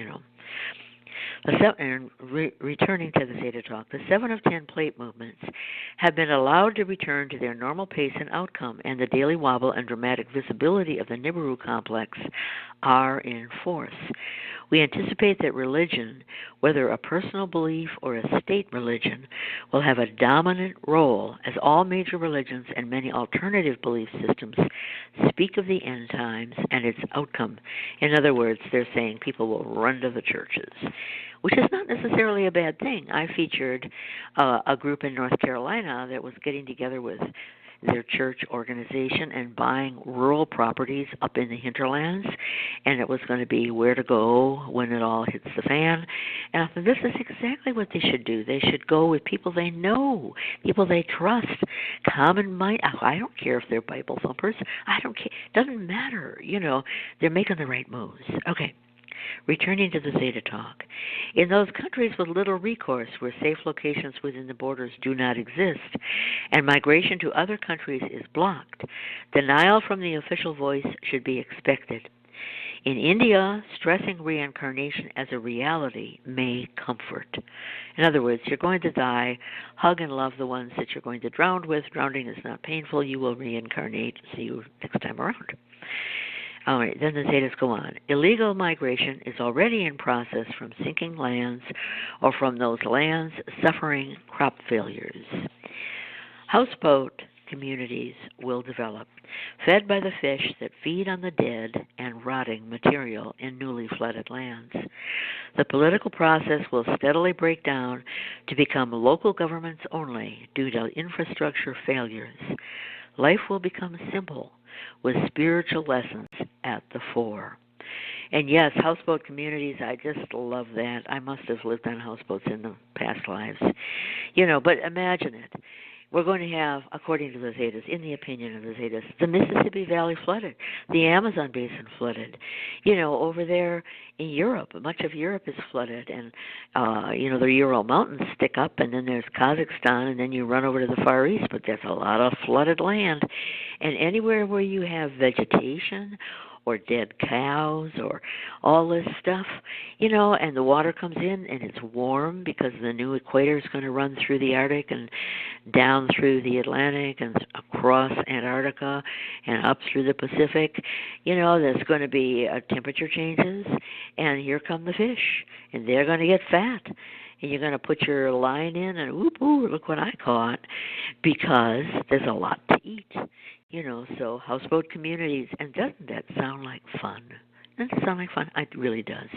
Returning to the Zeta talk, the 7 of 10 plate movements have been allowed to return to their normal pace and outcome, and the daily wobble and dramatic visibility of the Nibiru complex are in force. We anticipate that religion, whether a personal belief or a state religion, will have a dominant role as all major religions and many alternative belief systems speak of the end times and its outcome. In other words, they're saying people will run to the churches, which is not necessarily a bad thing. I featured a group in North Carolina that was getting together with their church organization and buying rural properties up in the hinterlands, and it was going to be where to go when it all hits the fan. And I thought, this is exactly what they should do. They should go with people they know, people they trust, common mind. I don't care if they're Bible thumpers. I don't care. It doesn't matter. They're making the right moves. Okay. Returning to the Zeta talk, in those countries with little recourse where safe locations within the borders do not exist and migration to other countries is blocked, denial from the official voice should be expected. In India, stressing reincarnation as a reality may comfort. In other words, you're going to die, hug and love the ones that you're going to drown with. Drowning is not painful. You will reincarnate. See you next time around. All right, then the Zetas go on. Illegal migration is already in process from sinking lands or from those lands suffering crop failures. Houseboat communities will develop, fed by the fish that feed on the dead and rotting material in newly flooded lands. The political process will steadily break down to become local governments only due to infrastructure failures. Life will become simple, with spiritual lessons at the fore. And yes, houseboat communities, I just love that. I must have lived on houseboats in the past lives. But imagine it. We're going to have, according to the Zetas, in the opinion of the Zetas, the Mississippi Valley flooded, the Amazon Basin flooded. Over there in Europe, much of Europe is flooded, and the Ural Mountains stick up, and then there's Kazakhstan, and then you run over to the Far East, but that's a lot of flooded land. And anywhere where you have vegetation or dead cows or all this stuff, and the water comes in and it's warm because the new equator is going to run through the Arctic and down through the Atlantic and across Antarctica and up through the Pacific. There's going to be temperature changes, and here come the fish, and they're going to get fat. And you're going to put your line in and, ooh, look what I caught, because there's a lot to eat. So houseboat communities, and doesn't that sound like fun? Doesn't it sound like fun? It really does.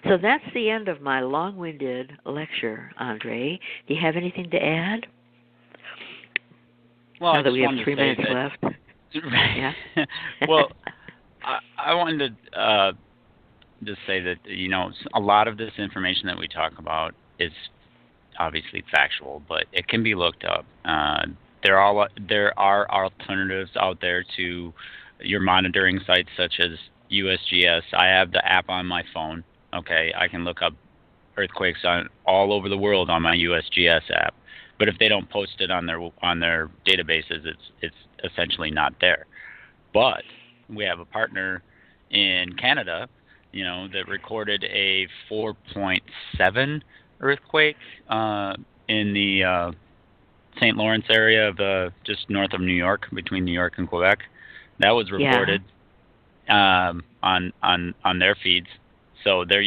So that's the end of my long-winded lecture, Andre. Do you have anything to add? Well, now that we have 3 minutes left. Yeah. Well, I wanted to just say that, a lot of this information that we talk about is obviously factual, but it can be looked up. There are alternatives out there to your monitoring sites such as USGS. I have the app on my phone. Okay, I can look up earthquakes all over the world on my USGS app. But if they don't post it on their databases, it's essentially not there. But we have a partner in Canada, that recorded a 4.7 earthquake in the St. Lawrence area of just north of New York, between New York and Quebec. That was reported on their feeds. So they're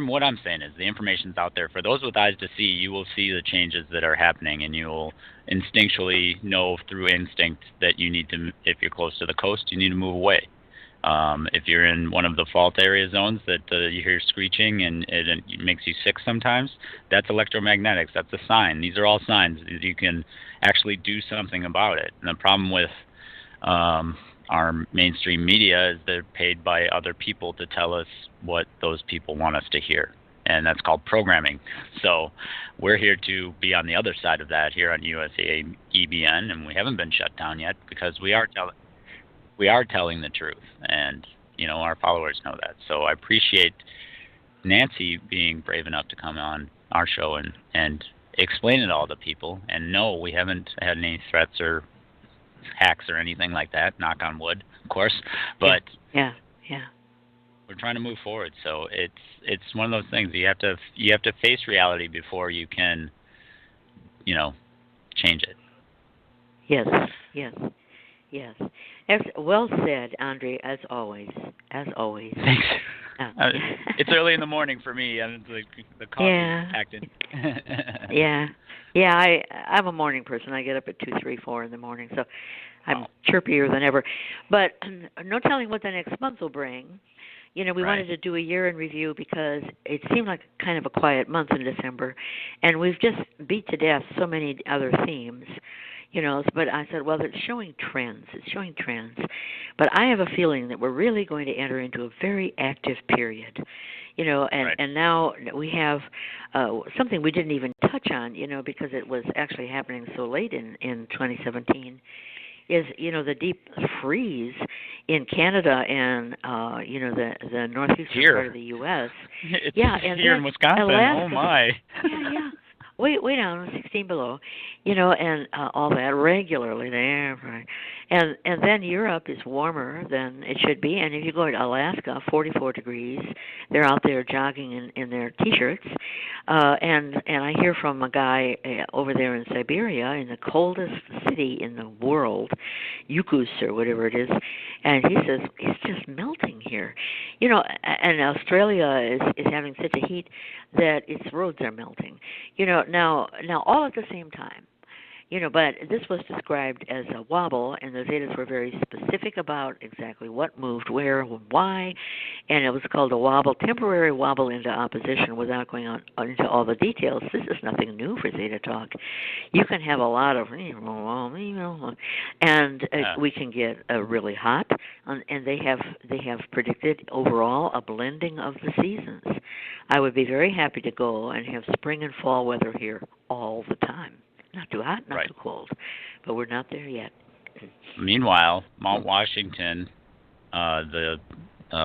what I'm saying is the information's out there. For those with eyes to see, you will see the changes that are happening, and you will instinctually know through instinct that you need to, if you're close to the coast, you need to move away. If you're in one of the fault area zones that you hear screeching and it makes you sick sometimes, that's electromagnetics. That's a sign. These are all signs that you can actually do something about it. And the problem with our mainstream media is they're paid by other people to tell us what those people want us to hear. And that's called programming. So we're here to be on the other side of that here on USA EBN, and we haven't been shut down yet because we are telling the truth, and our followers know that. So I appreciate Nancy being brave enough to come on our show and explain it all to people. And no, we haven't had any threats or hacks or anything like that. Knock on wood, of course. But yeah. We're trying to move forward. So it's one of those things. You have to face reality before you can, change it. Yes. Yes. Well said, Andre, as always. As always. Thanks. It's early in the morning for me, and the coffee's acting. Yeah. I'm a morning person. I get up at 2, 3, 4 in the morning, so I'm chirpier than ever. But no telling what the next month will bring. We wanted to do a year in review because it seemed like kind of a quiet month in December, and we've just beat to death so many other themes. But I said, well, it's showing trends. But I have a feeling that we're really going to enter into a very active period, and now we have something we didn't even touch on, because it was actually happening so late in 2017, is, the deep freeze in Canada and, the northeastern part of the U.S. It's and here in Wisconsin. Alaska, oh, my. Yeah. Way down, 16 below, and all that regularly there. And then Europe is warmer than it should be. And if you go to Alaska, 44 degrees, they're out there jogging in their T-shirts. And I hear from a guy over there in Siberia, in the coldest city in the world, Yakutsk or whatever it is, and he says it's just melting here. And Australia is having such a heat that its roads are melting. Now all at the same time. But this was described as a wobble, and the Zetas were very specific about exactly what moved where, why, and it was called a wobble, temporary wobble into opposition without going on into all the details. This is nothing new for Zeta Talk. You can have a lot of, and we can get really hot, and they have predicted overall a blending of the seasons. I would be very happy to go and have spring and fall weather here all the time. Not too hot, not too cold, but we're not there yet. Meanwhile, Mount Washington, the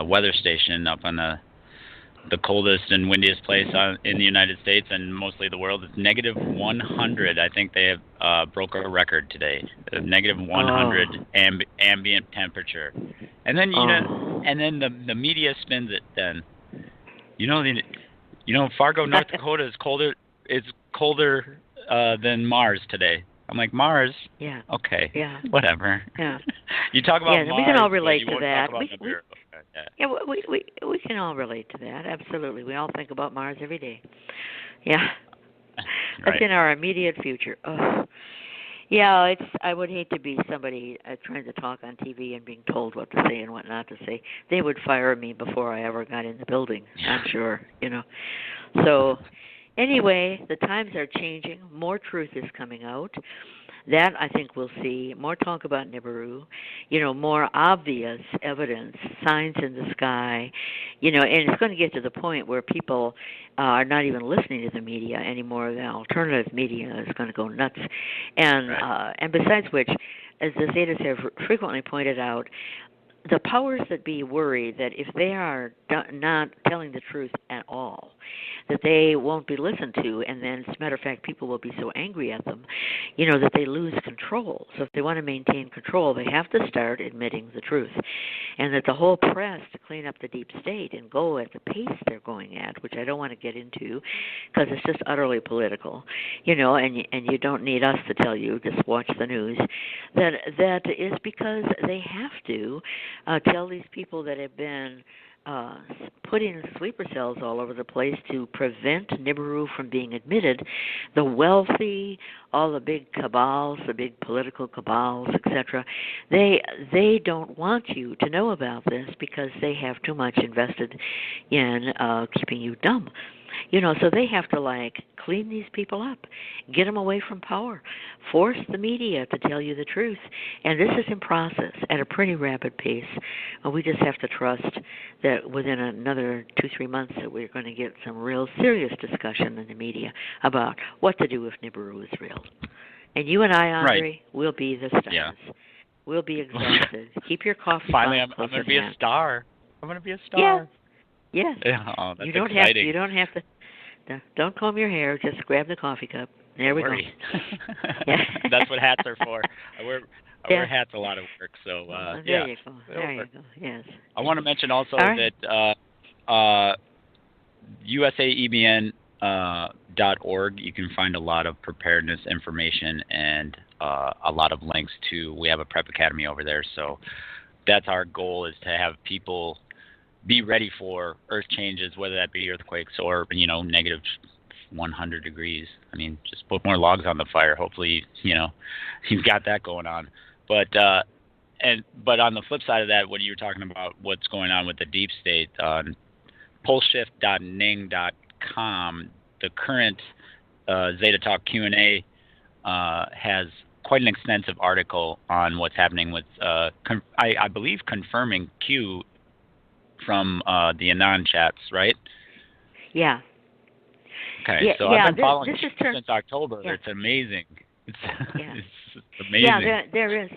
weather station up on the coldest and windiest place in the United States and mostly the world, is negative 100. I think they have broke a record today. Negative 100 ambient temperature, and then and then the media spins it. Then, Fargo, North Dakota is colder. It's colder than Mars today. I'm like, Mars? Yeah. Okay. Yeah. Whatever. Yeah. You talk about Mars, we can all relate to that. We can all relate to that. Absolutely. We all think about Mars every day. Yeah. That's in our immediate future. Oh. Yeah, I would hate to be somebody trying to talk on TV and being told what to say and what not to say. They would fire me before I ever got in the building, I'm sure, So anyway, the times are changing. More truth is coming out. That, I think, we'll see. More talk about Nibiru, more obvious evidence, signs in the sky, and it's going to get to the point where people are not even listening to the media anymore. The alternative media is going to go nuts. And and besides which, as the Zetas have frequently pointed out, the powers that be worry that if they are not telling the truth at all, that they won't be listened to, and then, as a matter of fact, people will be so angry at them, that they lose control. So if they want to maintain control, they have to start admitting the truth, and that the whole press to clean up the deep state and go at the pace they're going at, which I don't want to get into because it's just utterly political, and you don't need us to tell you, just watch the news, that is because they have to tell these people that have been putting sleeper cells all over the place to prevent Nibiru from being admitted, the wealthy, all the big cabals, the big political cabals, etc., they don't want you to know about this because they have too much invested in keeping you dumb. So they have to clean these people up, get them away from power, force the media to tell you the truth. And this is in process at a pretty rapid pace. We just have to trust that within another 2-3 months that we're going to get some real serious discussion in the media about what to do if Nibiru is real. And you and I, Andre, will be the stars. Yeah. We'll be exhausted. Keep your coffee. Finally, I'm going to be a star. I'm going to be a star. Yeah. Yes. Oh, that's you don't exciting. You don't have to. Don't comb your hair. Just grab the coffee cup. There we go. That's what hats are for. I wear hats a lot of work. So there you go. There you go. Yes. I want to mention also right. that USAEBN.org, you can find a lot of preparedness information and a lot of links to. We have a prep academy over there, so that's our goal, is to have people be ready for earth changes, whether that be earthquakes or negative 100 degrees. I mean, just put more logs on the fire. Hopefully, you've got that going on. But but on the flip side of that, what you were talking about, what's going on with the deep state, on poleshift.ning.com, the current Zeta Talk Q&A has quite an extensive article on what's happening with, I believe, confirming Q from the Anon chats, right? Yeah. Okay, so I've been following this since October. Yeah. It's amazing. It's amazing. Yeah, there is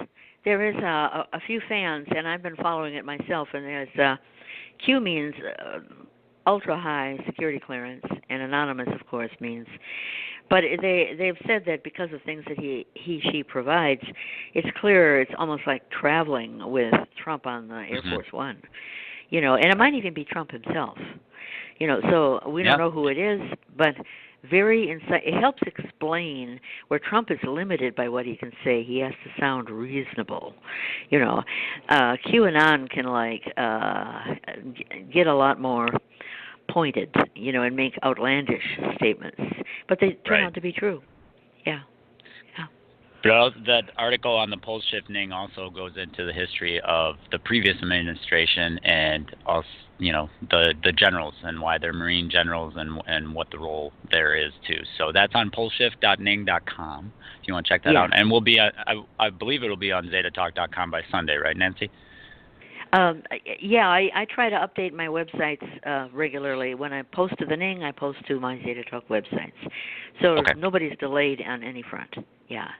a few fans, and I've been following it myself. And there's Q means ultra high security clearance, and anonymous, of course, means. But they've said that because of things that she provides, it's clear. It's almost like traveling with Trump on the Air Force One, and it might even be Trump himself. So we don't know who it is, but it helps explain where Trump is limited by what he can say. He has to sound reasonable. QAnon can get a lot more pointed, and make outlandish statements, but they turn out to be true. Yeah. But that article on the pole shifting also goes into the history of the previous administration and also, the generals and why they're Marine generals and what the role there is too. So that's on poleshift.ning.com if you want to check that out. And we'll be, I believe it'll be on zetatalk.com by Sunday, right, Nancy? I try to update my websites regularly. When I post to the Ning, I post to my Zeta Talk websites. So nobody's delayed on any front. Yeah.